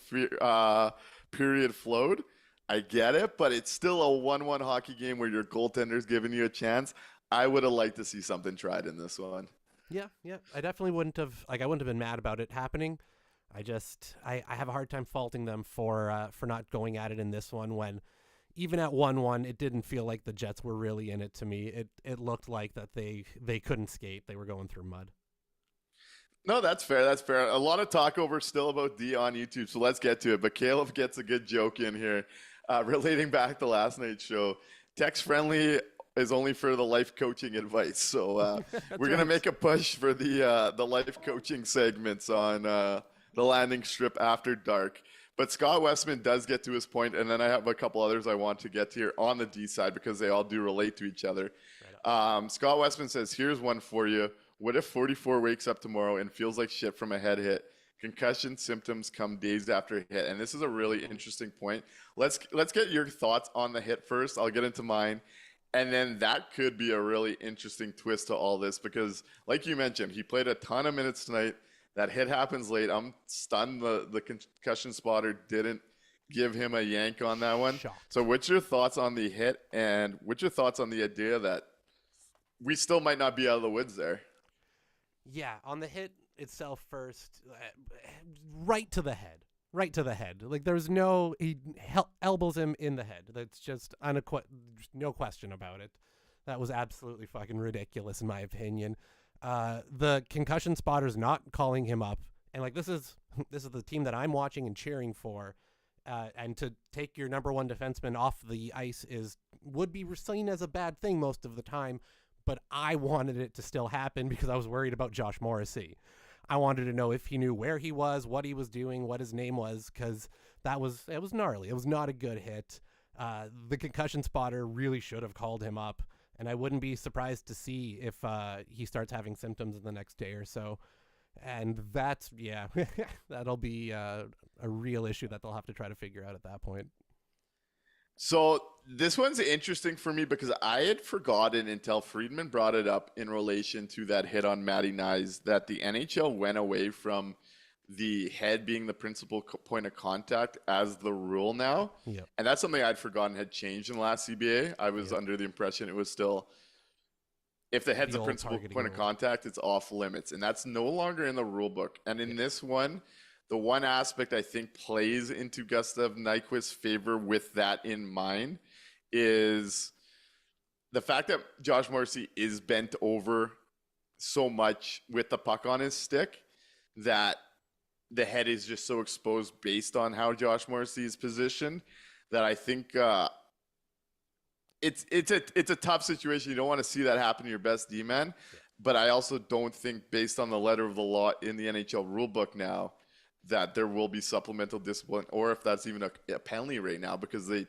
period, flowed, I get it, but it's still a 1-1 hockey game where your goaltender's giving you a chance. I would have liked to see something tried in this one. Yeah. I definitely wouldn't have been mad about it happening. I have a hard time faulting them for not going at it in this one when even at 1-1, it didn't feel like the Jets were really in it to me. It looked like that they couldn't skate. They were going through mud. No, that's fair. That's fair. A lot of talk over still about D on YouTube, so let's get to it. But Caleb gets a good joke in here relating back to last night's show. Text friendly is only for the life coaching advice. So we're going to make a push for the life coaching segments on the landing strip after dark. But Scott Westman does get to his point, and then I have a couple others I want to get to here on the D side because they all do relate to each other. Right. Scott Westman says, here's one for you. What if 44 wakes up tomorrow and feels like shit from a head hit? Concussion symptoms come days after hit. And this is a really interesting point. Let's get your thoughts on the hit first. I'll get into mine. And then that could be a really interesting twist to all this because, like you mentioned, he played a ton of minutes tonight. That hit happens late. I'm stunned the concussion spotter didn't give him a yank on that one. Shocked. So what's your thoughts on the hit and what's your thoughts on the idea that we still might not be out of the woods there? Yeah, on the hit itself first, right to the head. Like there's he elbows him in the head. That's just no question about it. That was absolutely fucking ridiculous in my opinion. The concussion spotter's not calling him up, and like this is the team that I'm watching and cheering for, and to take your number one defenseman off the ice would be seen as a bad thing most of the time, but I wanted it to still happen because I was worried about Josh Morrissey. I wanted to know if he knew where he was, what he was doing, what his name was, because it was gnarly. It was not a good hit. The concussion spotter really should have called him up. And I wouldn't be surprised to see if he starts having symptoms in the next day or so. And that'll be a real issue that they'll have to try to figure out at that point. So this one's interesting for me because I had forgotten until Friedman brought it up in relation to that hit on Matty Nyes that the NHL went away from the head being the principal point of contact as the rule now. Yep. And that's something I'd forgotten had changed in the last CBA. I was under the impression it was still, if the head's the principal point of contact, it's off limits. And that's no longer in the rule book. And in this one, the one aspect I think plays into Gustav Nyquist's favor with that in mind is the fact that Josh Morrissey is bent over so much with the puck on his stick that the head is just so exposed based on how Josh Morrissey is positioned that I think it's a tough situation. You don't want to see that happen to your best D-man. Yeah. But I also don't think, based on the letter of the law in the NHL rulebook now, that there will be supplemental discipline, or if that's even a penalty right now, because they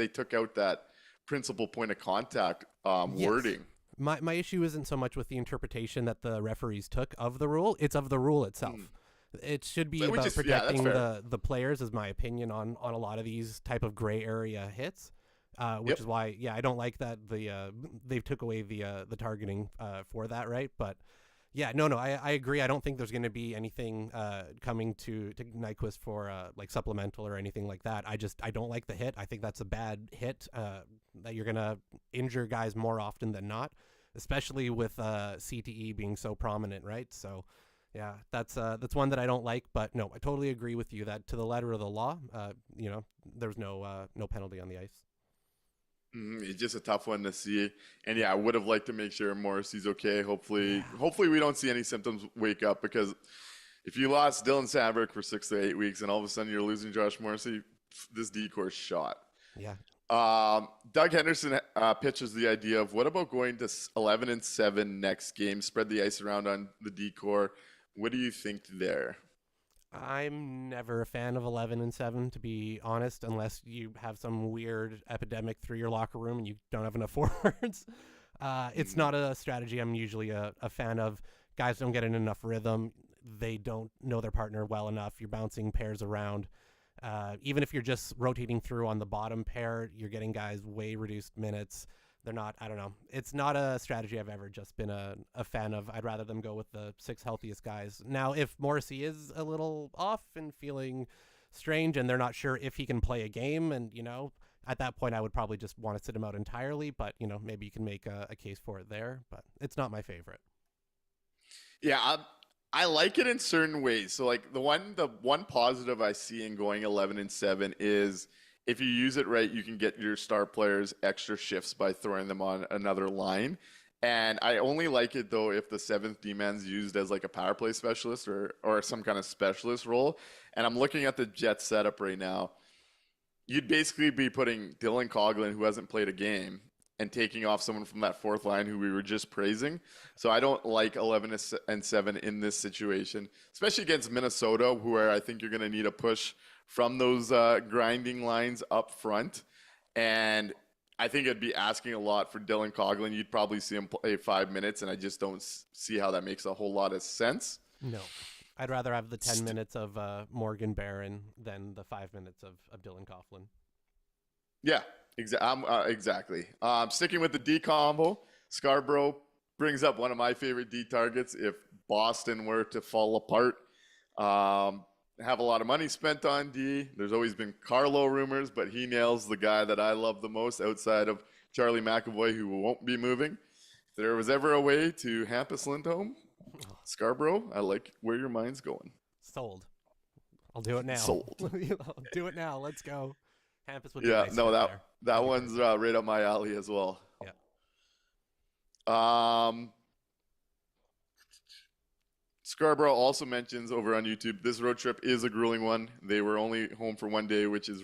took out that principal point of contact wording. My issue isn't so much with the interpretation that the referees took of the rule; it's of the rule itself. It should be about protecting the players, is my opinion on a lot of these type of gray area hits, which is why I don't like that they've took away the targeting for that, right? But I agree. I don't think there's going to be anything coming to Nyquist for like supplemental or anything like that. I don't like the hit. I think that's a bad hit that you're going to injure guys more often than not, especially with CTE being so prominent, right? So. Yeah, that's one that I don't like, but no, I totally agree with you that to the letter of the law, there's no penalty on the ice. It's just a tough one to see, and I would have liked to make sure Morrissey's okay. Hopefully we don't see any symptoms wake up, because if you lost Dylan Samberg for 6 to 8 weeks and all of a sudden you're losing Josh Morrissey, this D-course shot. Yeah. Doug Henderson pitches the idea of what about going to 11-7 next game, spread the ice around on the D-core. What do you think there? I'm never a fan of 11-7, to be honest, unless you have some weird epidemic through your locker room and you don't have enough forwards. It's not a strategy I'm usually a fan of. Guys don't get in enough rhythm. They don't know their partner well enough. You're bouncing pairs around. Even if you're just rotating through on the bottom pair, you're getting guys way reduced minutes. They're not, I don't know. It's not a strategy I've ever just been a fan of. I'd rather them go with the 6 healthiest guys. Now, if Morrissey is a little off and feeling strange and they're not sure if he can play a game, and, at that point I would probably just want to sit him out entirely, but, maybe you can make a case for it there, but it's not my favorite. Yeah, I like it in certain ways. So like the one positive I see in going 11-7 is if you use it right, you can get your star players extra shifts by throwing them on another line. And I only like it though if the 7th D-man's used as like a power play specialist or some kind of specialist role. And I'm looking at the Jets setup right now. You'd basically be putting Dylan Coughlin, who hasn't played a game, and taking off someone from that 4th line who we were just praising. So I don't like 11-7 in this situation, especially against Minnesota, where I think you're going to need a push from those grinding lines up front. And I think it'd be asking a lot for Dylan Coughlin. You'd probably see him play 5 minutes, and I just don't see how that makes a whole lot of sense. No. I'd rather have the 10 minutes of Morgan Barron than the 5 minutes of Dylan Coughlin. Yeah, exactly. Sticking with the D combo, Scarborough brings up one of my favorite D targets. If Boston were to fall apart, have a lot of money spent on D. There's always been Carlo rumors, but he nails the guy that I love the most outside of Charlie McAvoy, who won't be moving. If there was ever a way to Hampus Lindholm, Scarborough, I like where your mind's going. Sold. I'll do it now. Sold. I'll do it now. Let's go. Hampus would be Yeah, nice no, right that one's right up my alley as well. Yeah. Scarborough also mentions over on YouTube, this road trip is a grueling one. They were only home for 1 day, which is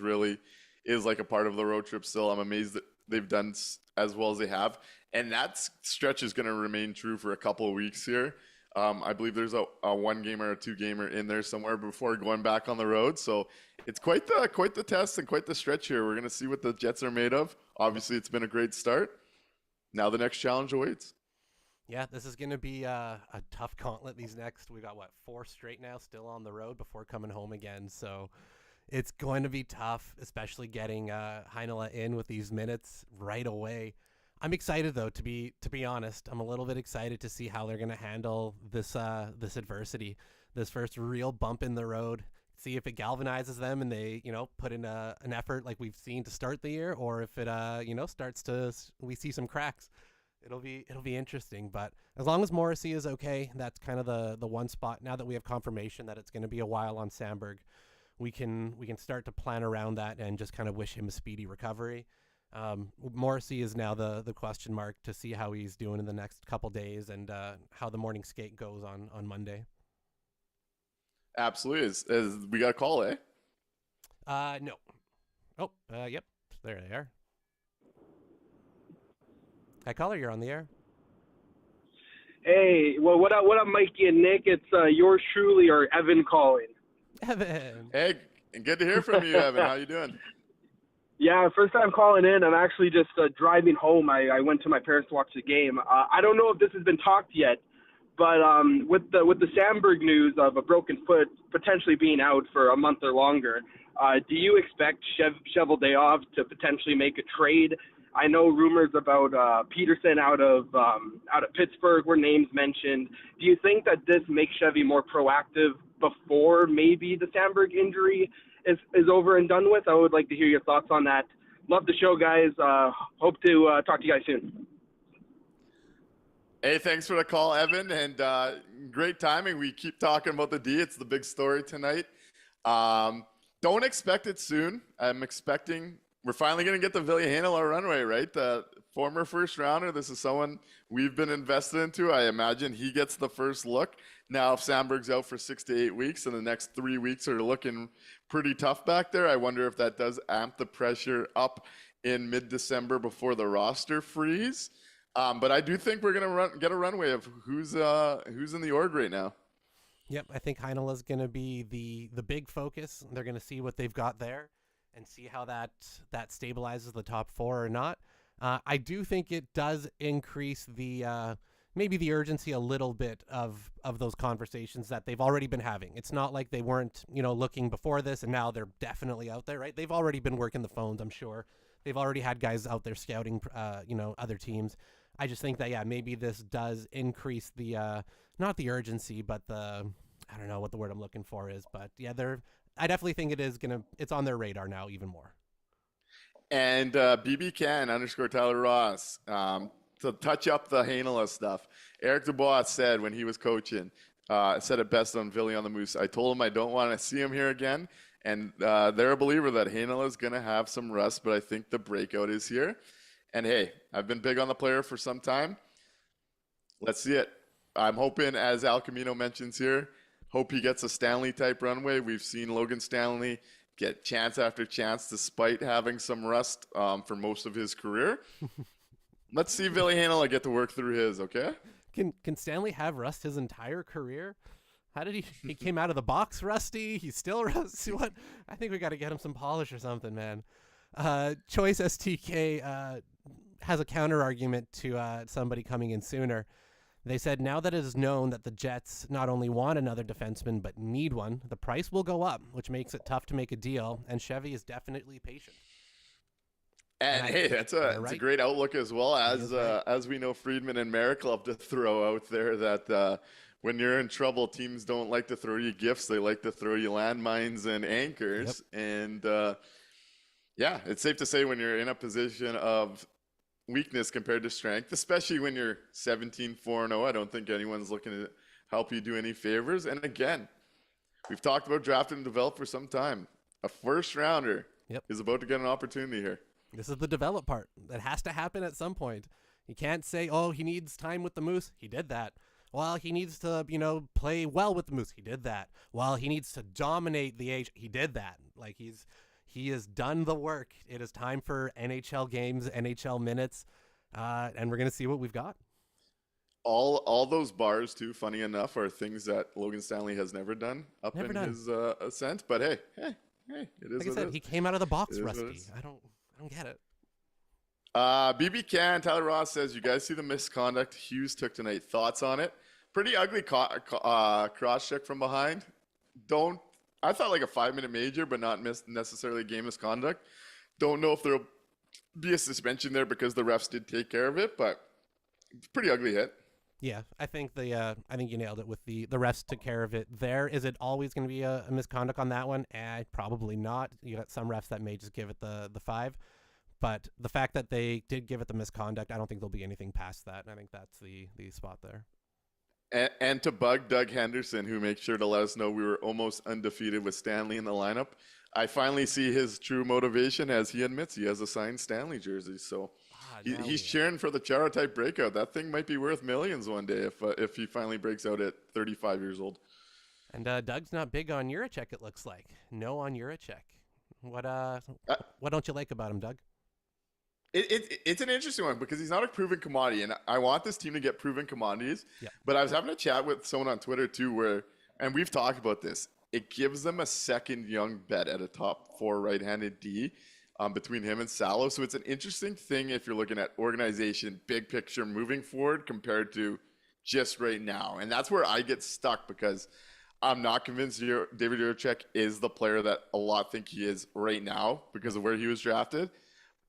like a part of the road trip still. I'm amazed that they've done as well as they have. And that stretch is going to remain true for a couple of weeks here. I believe there's a 1-gamer or a 2-gamer in there somewhere before going back on the road. So it's quite the test and quite the stretch here. We're going to see what the Jets are made of. Obviously, it's been a great start. Now the next challenge awaits. Yeah, this is going to be a tough gauntlet. We got 4 straight now still on the road before coming home again. So it's going to be tough, especially getting Heinola in with these minutes right away. I'm excited though, to be honest. I'm a little bit excited to see how they're going to handle this adversity, this first real bump in the road. See if it galvanizes them and they, put in an effort like we've seen to start the year, or if it, we see some cracks. It'll be interesting. But as long as Morrissey is okay, that's kind of the one spot. Now that we have confirmation that it's going to be a while on Samberg, we can start to plan around that and just kind of wish him a speedy recovery. Morrissey is now the question mark to see how he's doing in the next couple days and how the morning skate goes on Monday. Absolutely. As we got a call, eh? No. Oh, yep. There they are. Hi, caller. You're on the air. Hey, well, what up, Mikey and Nik? It's yours truly, or Evan calling. Evan. Hey, good to hear from you, Evan. How you doing? Yeah, first time calling in. I'm actually just driving home. I went to my parents to watch the game. I don't know if this has been talked yet, but with the Samberg news of a broken foot potentially being out for a month or longer, do you expect Cheveldayoff to potentially make a trade? I know rumors about Peterson out of Pittsburgh were names mentioned. Do you think that this makes Chevy more proactive before maybe the Samberg injury is over and done with? I would like to hear your thoughts on that. Love the show, guys. Hope to talk to you guys soon. Hey, thanks for the call, Evan, and great timing. We keep talking about the D. It's the big story tonight. Don't expect it soon. I'm expecting we're finally going to get the Ville Heinola runway, right? The former first rounder. This is someone we've been invested into. I imagine he gets the first look. Now, if Samberg's out for 6 to 8 weeks and the next 3 weeks are looking pretty tough back there, I wonder if that does amp the pressure up in mid-December before the roster freeze. But I do think we're going to get a runway of who's in the org right now. Yep, I think Heinola's going to be the big focus. They're going to see what they've got there and see how that stabilizes the top 4 or not. I do think it does increase the maybe the urgency a little bit of those conversations that they've already been having. It's not like they weren't, looking before this and now they're definitely out there, right? They've already been working the phones, I'm sure. They've already had guys out there scouting, other teams. I just think that, yeah, maybe this does increase the, not the urgency, but I don't know what the word I'm looking for is, but yeah, I definitely think it's on their radar now even more. And BB Can _ Tyler Ross, to touch up the Heinola stuff, Eric Dubois said when he was coaching, said it best on Ville on the Moose. I told him I don't want to see him here again. And they're a believer that Heinola is going to have some rust, but I think the breakout is here. And hey, I've been big on the player for some time. Let's see it. I'm hoping, as Al Camino mentions here, hope he gets a Stanley-type runway. We've seen Logan Stanley get chance after chance despite having some rust for most of his career. Let's see Ville Heinola get to work through his, okay? Can Stanley have rust his entire career? How did he came out of the box rusty? He's still rusty. What? I think we got to get him some polish or something, man. Choice STK has a counter argument to somebody coming in sooner. They said now that it is known that the Jets not only want another defenseman but need one, the price will go up, which makes it tough to make a deal, and Chevy is definitely patient. And hey, it's a great outlook as well, as we know Friedman and Merrick love to throw out there that when you're in trouble, teams don't like to throw you gifts. They like to throw you landmines and anchors. Yep. And yeah, it's safe to say when you're in a position of weakness compared to strength, especially when you're 17-4-0, I don't think anyone's looking to help you do any favors. And again, we've talked about draft and develop for some time. A first rounder is about to get an opportunity here. This is the develop part. That has to happen at some point. You can't say, oh, he needs time with the Moose. He did that. Well, he needs to, play well with the Moose. He did that. Well, he needs to dominate the age. He did that. Like he has done the work. It is time for NHL games, NHL minutes, and we're going to see what we've got. All those bars, too, funny enough, are things that Logan Stanley has never done his ascent. But hey, it is like I said, he came out of the box rusty. I don't get it. BB Can, Tyler Ross says, you guys see the misconduct Hughes took tonight. Thoughts on it? Pretty ugly cross check from behind. I thought like a 5-minute major, but not necessarily game misconduct. Don't know if there'll be a suspension there because the refs did take care of it, but it's a pretty ugly hit. Yeah, I think I think you nailed it with the refs took care of it there. Is it always going to be a misconduct on that one? Probably not. You got some refs that may just give it the 5. But the fact that they did give it the misconduct, I don't think there'll be anything past that. And I think that's the spot there. And to bug Doug Henderson, who makes sure to let us know we were almost undefeated with Stanley in the lineup. I finally see his true motivation as he admits he has a signed Stanley jersey. So he's cheering for the Chara-type breakout. That thing might be worth millions one day if he finally breaks out at 35 years old. And Doug's not big on Juracek, it looks like. No on Juracek. What don't you like about him, Doug? It's an interesting one because he's not a proven commodity, and I want this team to get proven commodities. Yeah. But I was having a chat with someone on Twitter too, and we've talked about this. It gives them a second young bet at a top 4 right-handed D between him and Salo. So it's an interesting thing if you're looking at organization, big picture, moving forward compared to just right now. And that's where I get stuck because I'm not convinced David Juracek is the player that a lot think he is right now because of where he was drafted.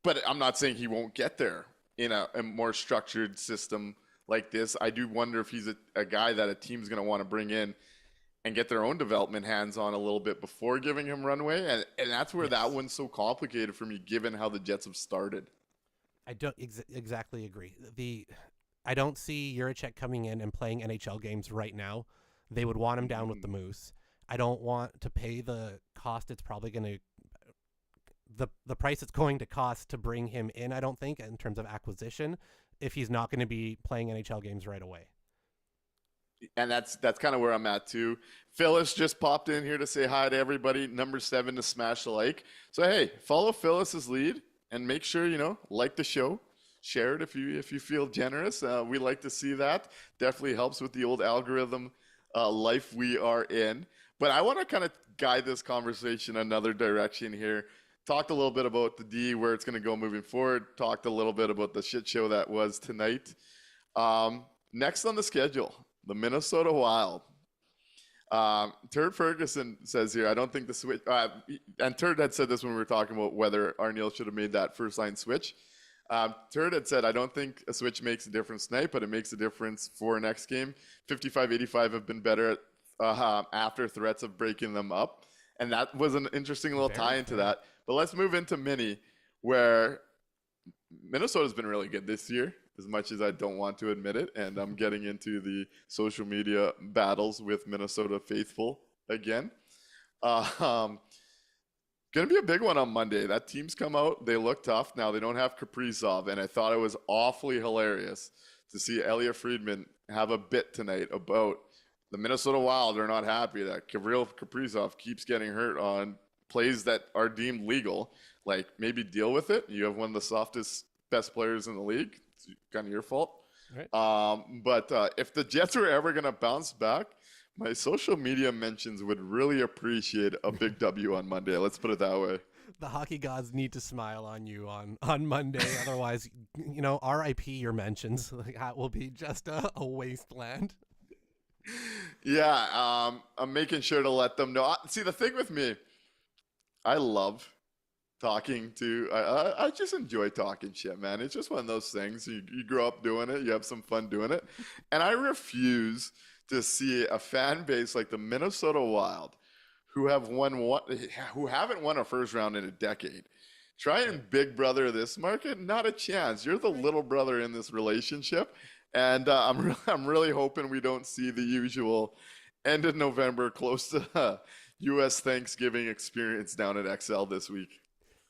But I'm not saying he won't get there in a more structured system like this. I do wonder if he's a guy that a team's going to want to bring in and get their own development hands on a little bit before giving him runway. And that's where that one's so complicated for me, given how the Jets have started. I don't exactly agree. I don't see Juracek coming in and playing NHL games right now. They would want him down with the Moose. I don't want to pay the cost it's probably going to the price it's going to cost to bring him in, I don't think, in terms of acquisition, if he's not going to be playing NHL games right away. And that's kind of where I'm at too. Phyllis just popped in here to say hi to everybody. Number 7 to smash the like. So hey, follow Phyllis's lead and make sure like the show, share it if you feel generous. We like to see that. Definitely helps with the old algorithm life we are in. But I want to kind of guide this conversation another direction here. Talked a little bit about the D, where it's going to go moving forward. Talked a little bit about the shit show that was tonight. Next on the schedule, the Minnesota Wild. Turd Ferguson says here, I don't think the switch, and Turd had said this when we were talking about whether Arniel should have made that first line switch. Turd had said, I don't think a switch makes a difference tonight, but it makes a difference for next game. 55-85 have been better after threats of breaking them up. And that was an interesting little tie into that. But let's move into Mini, where Minnesota's been really good this year, as much as I don't want to admit it. And I'm getting into the social media battles with Minnesota faithful again. Going to be a big one on Monday. That team's come out. They look tough. Now, they don't have Kaprizov, and I thought it was awfully hilarious to see Elliot Friedman have a bit tonight about the Minnesota Wild are not happy that Kirill Kaprizov keeps getting hurt on plays that are deemed legal. Like, maybe deal with it. You have one of the softest, best players in the league. It's kind of your fault. Right. But if the Jets are ever going to bounce back, my social media mentions would really appreciate a big W on Monday. Let's put it that way. The hockey gods need to smile on you on Monday. Otherwise, RIP your mentions. Like, that will be just a wasteland. Yeah, I'm making sure to let them know. See, the thing with me, I love talking to, I just enjoy talking shit, man. It's just one of those things. You grow up doing it. You have some fun doing it. And I refuse to see a fan base like the Minnesota Wild, who haven't won a first round in a decade, try and big brother this market. Not a chance. You're the little brother in this relationship. And I'm really hoping we don't see the usual end of November, close to U.S. Thanksgiving experience down at XL this week.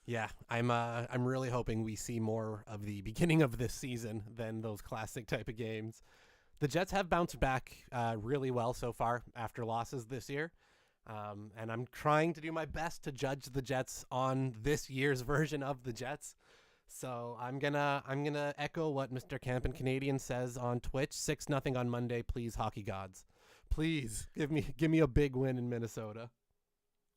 Yeah, I'm really hoping we see more of the beginning of this season than those classic type of games. The Jets have bounced back really well so far after losses this year, and I'm trying to do my best to judge the Jets on this year's version of the Jets. So I'm gonna echo what Mr. Camp and Canadian says on Twitch. 6-0 on Monday, please, hockey gods. Please give me a big win in Minnesota.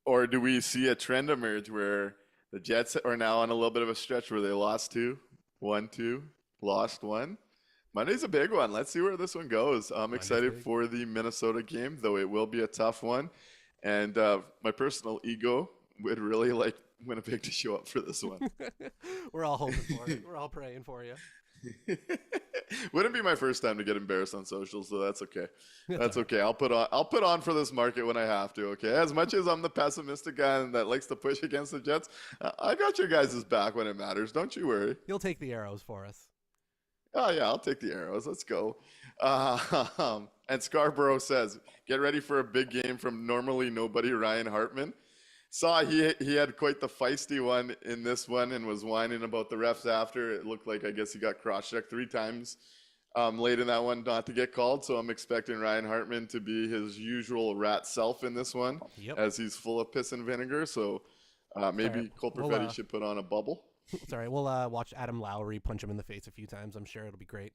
Or do we see a trend emerge where the Jets are now on a little bit of a stretch where they lost 2, won 2, lost 1? Monday's a big one. Let's see where this one goes. I'm excited for the Minnesota game, though it will be a tough one. And my personal ego would really like Winnipeg to show up for this one. We're all hoping for it. We're all praying for you. Wouldn't be my first time to get embarrassed on socials, so that's okay. That's okay. I'll put on for this market when I have to. Okay. As much as I'm the pessimistic guy that likes to push against the Jets, I got your guys' back when it matters. Don't you worry. You'll take the arrows for us. Oh yeah, I'll take the arrows. Let's go. And Scarborough says, get ready for a big game from normally nobody Ryan Hartman. Saw he had quite the feisty one in this one and was whining about the refs after. It looked like, I guess, he got cross-checked 3 times late in that one not to get called. So I'm expecting Ryan Hartman to be his usual rat self in this one, as he's full of piss and vinegar. So maybe Cole Perfetti should put on a bubble. Sorry, we'll watch Adam Lowry punch him in the face a few times. I'm sure it'll be great.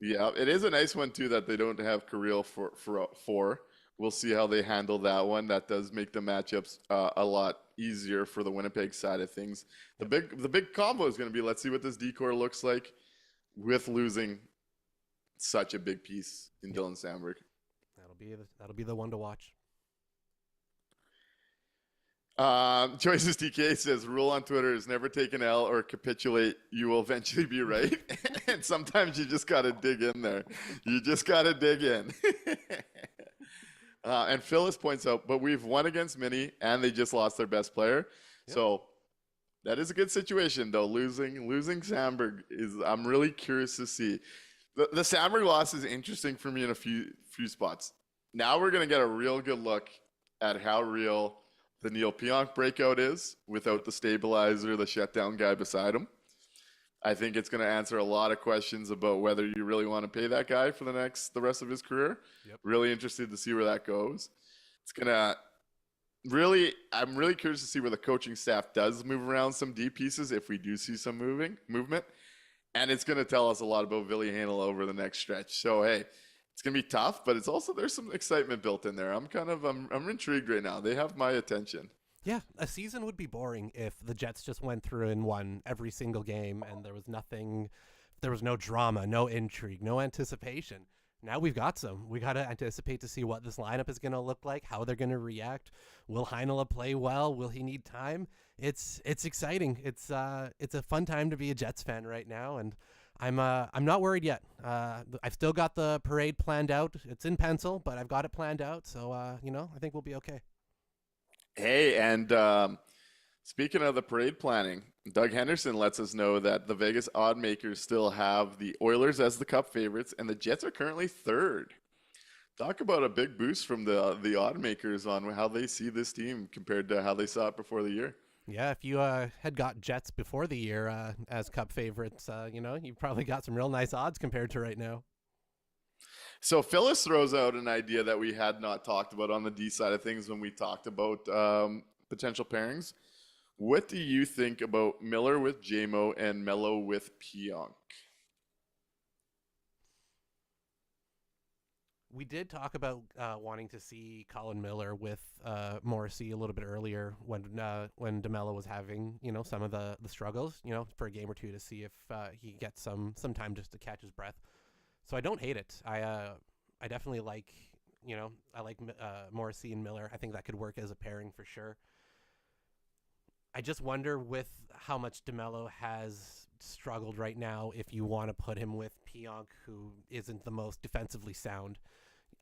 Yeah, it is a nice one, too, that they don't have Kirill for. We'll see how they handle that one. That does make the matchups a lot easier for the Winnipeg side of things. The big combo is going to be, let's see what this decor looks like with losing such a big piece in Dylan Samberg. That'll be the one to watch. Choices DK says, rule on Twitter is never take an L or capitulate. You will eventually be right. And sometimes you just got to dig in there. You just got to dig in. And Phyllis points out, but we've won against Mini, and they just lost their best player. Yep. So that is a good situation, though. Losing Samberg I'm really curious to see. The Samberg loss is interesting for me in a few spots. Now we're going to get a real good look at how real the Neil Pionk breakout is without the stabilizer, the shutdown guy beside him. I think it's going to answer a lot of questions about whether you really want to pay that guy for the rest of his career. Yep. Really interested to see where that goes. It's going to I'm really curious to see where the coaching staff does move around some deep pieces if we do see some movement. And it's going to tell us a lot about Ville Heinola over the next stretch. So, hey, it's going to be tough, but it's also, there's some excitement built in there. I'm intrigued right now. They have my attention. Yeah, a season would be boring if the Jets just went through and won every single game and there was nothing there was no drama, no intrigue, no anticipation. Now we've got some. We got to anticipate to see what this lineup is going to look like, how they're going to react. Will Heinola play well? Will he need time? It's exciting. It's a fun time to be a Jets fan right now, and I'm not worried yet. I've still got the parade planned out. It's in pencil, but I've got it planned out. So I think we'll be okay. Hey, and speaking of the parade planning, Doug Henderson lets us know that the Vegas odd makers still have the Oilers as the Cup favorites, and the Jets are currently third. Talk about a big boost from the odd makers on how they see this team compared to how they saw it before the year. Yeah, if you had got Jets before the year as Cup favorites, you probably got some real nice odds compared to right now. So Phyllis throws out an idea that we had not talked about on the D side of things when we talked about potential pairings. What do you think about Miller with JMO and Mello with Pionk? We did talk about wanting to see Colin Miller with Morrissey a little bit earlier when DeMello was having some of the struggles for a game or two to see if he gets some time just to catch his breath. So I don't hate it. I definitely like Morrissey and Miller. I think that could work as a pairing for sure. I just wonder with how much DeMello has struggled right now if you want to put him with Pionk, who isn't the most defensively sound.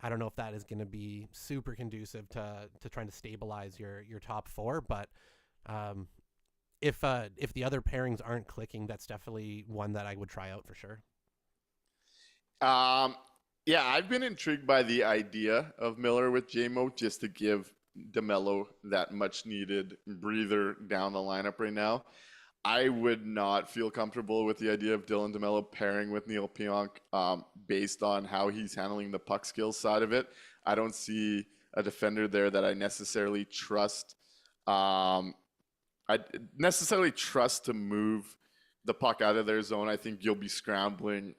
I don't know if that is going to be super conducive to trying to stabilize your top four, but if the other pairings aren't clicking, that's definitely one that I would try out for sure. Yeah, I've been intrigued by the idea of Miller with JMO just to give DeMello that much needed breather down the lineup right now. I would not feel comfortable with the idea of Dylan DeMello pairing with Neil Pionk based on how he's handling the puck skills side of it. I don't see a defender there that I necessarily trust. I necessarily trust to move the puck out of their zone. I think you'll be scrambling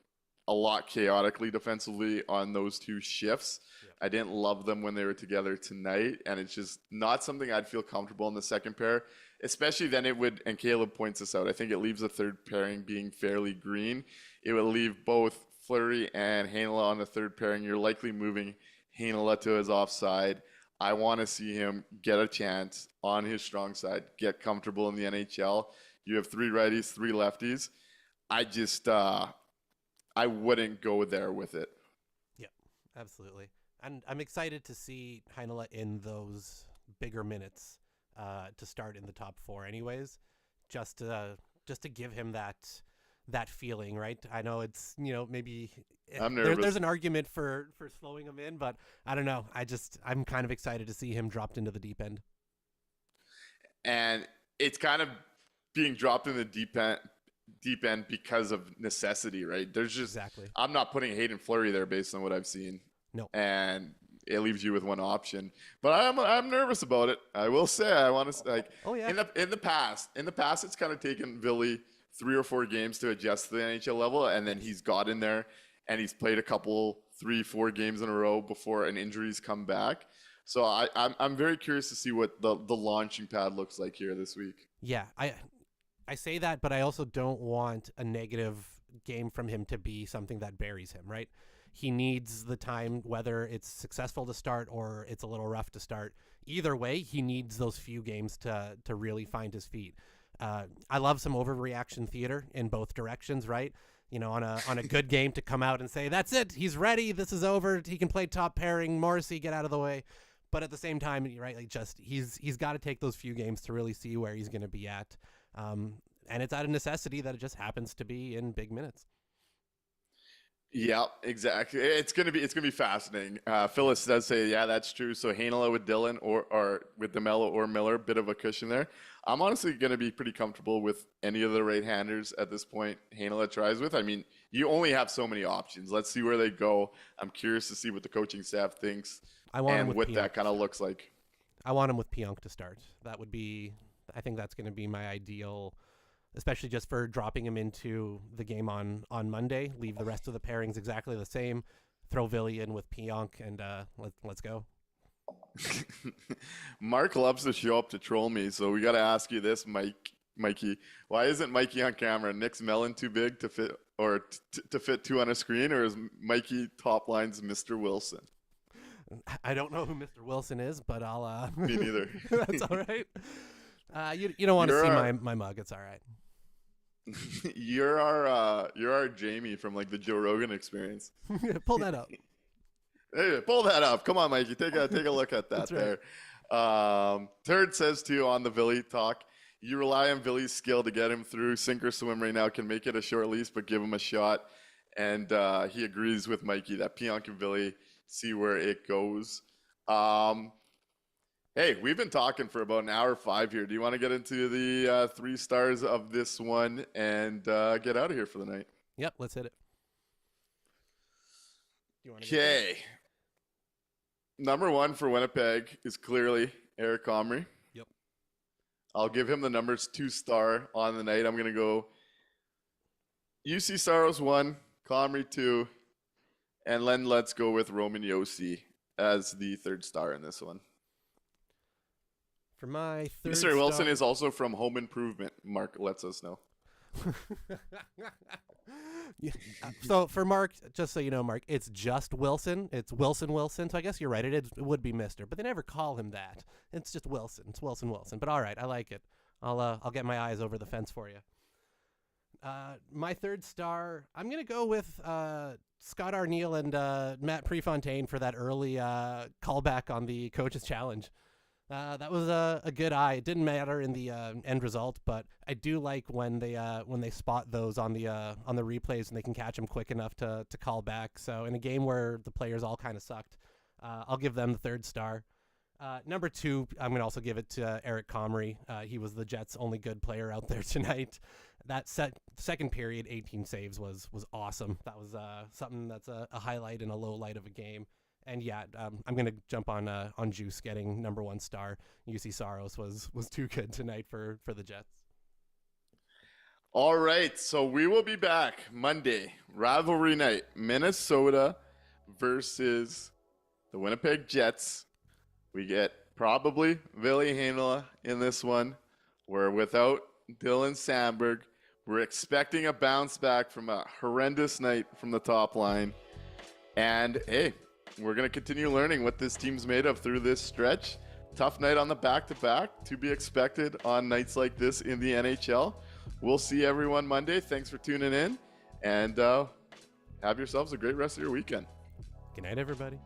a lot chaotically defensively on those two shifts. Yep. I didn't love them when they were together tonight, and it's just not something I'd feel comfortable in the second pair, especially then it would, and Caleb points this out, I think it leaves the third pairing being fairly green. It would leave both Fleury and Heinola on the third pairing. You're likely moving Heinola to his offside. I want to see him get a chance on his strong side, get comfortable in the NHL. You have three righties, three lefties. I wouldn't go there with it. Yeah, absolutely. And I'm excited to see Heinola in those bigger minutes to start in the top four anyways, just to give him that feeling, right? I know it's, maybe I'm nervous. There's an argument for slowing him in, but I don't know. I'm kind of excited to see him dropped into the deep end. And it's kind of being dropped in the deep end because of necessity, right? There's just exactly. I'm not putting Hayden Fleury there based on what I've seen. No. And it leaves you with one option. But I'm nervous about it. I will say I want to oh yeah. In the past it's kind of taken Ville 3 or 4 games to adjust to the NHL level, and then he's got in there and he's played a couple 3-4 games in a row before an injury's come back. So I'm very curious to see what the launching pad looks like here this week. Yeah, I say that, but I also don't want a negative game from him to be something that buries him, right? He needs the time, whether it's successful to start or it's a little rough to start. Either way, he needs those few games to really find his feet. I love some overreaction theater in both directions, right? On a good game to come out and say, that's it, he's ready, this is over, he can play top pairing, Morrissey, get out of the way. But at the same time, right, he's got to take those few games to really see where he's going to be at. And it's out of necessity that it just happens to be in big minutes. Yeah, exactly. It's gonna be fascinating. Phyllis does say, yeah, that's true. So Heinola with Dylan or with DeMello or Miller, bit of a cushion there. I'm honestly gonna be pretty comfortable with any of the right-handers at this point Heinola tries with. I mean, you only have so many options. Let's see where they go. I'm curious to see what the coaching staff thinks and what that kind of looks like. I want him with Pionk to start. I think that's going to be my ideal, especially just for dropping him into the game on Monday. Leave the rest of the pairings exactly the same. Throw Ville in with Pionk, and let's go. Mark loves to show up to troll me, so we got to ask you this, Mike. Mikey. Why isn't Mikey on camera? Nick's melon too big to fit, or to fit two on a screen, or is Mikey top lines Mr. Wilson? I don't know who Mr. Wilson is, but I'll. Me neither. That's all right. You don't want to see my mug. It's all right. You're our Jamie from like the Joe Rogan Experience. Pull that up. Hey, pull that up. Come on, Mikey. Take a look at that. That's there. Right. Turd says too on the Ville talk. You rely on Ville's skill to get him through. Sink or swim right now. Can make it a short lease, but give him a shot. And he agrees with Mikey that Pionk and Ville see where it goes. Hey, we've been talking for about an hour 5 here. Do you want to get into the 3 stars of this one and get out of here for the night? Yep, let's hit it. Okay. Number 1 for Winnipeg is clearly Eric Comrie. Yep. I'll give him the numbers 2-star on the night. I'm going to go UC Saros 1, Comrie 2, and then let's go with Roman Josi as the 3rd star in this one. For my 3rd Mr. Wilson is also from Home Improvement. Mark lets us know. Yeah. So for Mark, just so you know, Mark, it's just Wilson. It's Wilson. So I guess you're right. It would be Mr., but they never call him that. It's just Wilson. It's Wilson. But all right, I like it. I'll get my eyes over the fence for you. My 3rd star, I'm gonna go with Scott Arniel and Matt Prefontaine for that early callback on the coach's challenge. That was a good eye. It didn't matter in the end result, but I do like when they spot those on the replays and they can catch them quick enough to call back. So in a game where the players all kind of sucked, I'll give them the 3rd star. Number 2, I'm going to also give it to Eric Comrie. He was the Jets' only good player out there tonight. That second period, 18 saves was awesome. That was something that's a highlight in a low light of a game. And yeah, I'm gonna jump on Juice getting number 1 star. UC Saros was too good tonight for the Jets. All right, so we will be back Monday, rivalry night, Minnesota versus the Winnipeg Jets. We get probably Ville Heinola in this one. We're without Dylan Samberg. We're expecting a bounce back from a horrendous night from the top line. And hey, we're going to continue learning what this team's made of through this stretch. Tough night on the back-to-back to be expected on nights like this in the NHL. We'll see everyone Monday. Thanks for tuning in, and have yourselves a great rest of your weekend. Good night, everybody.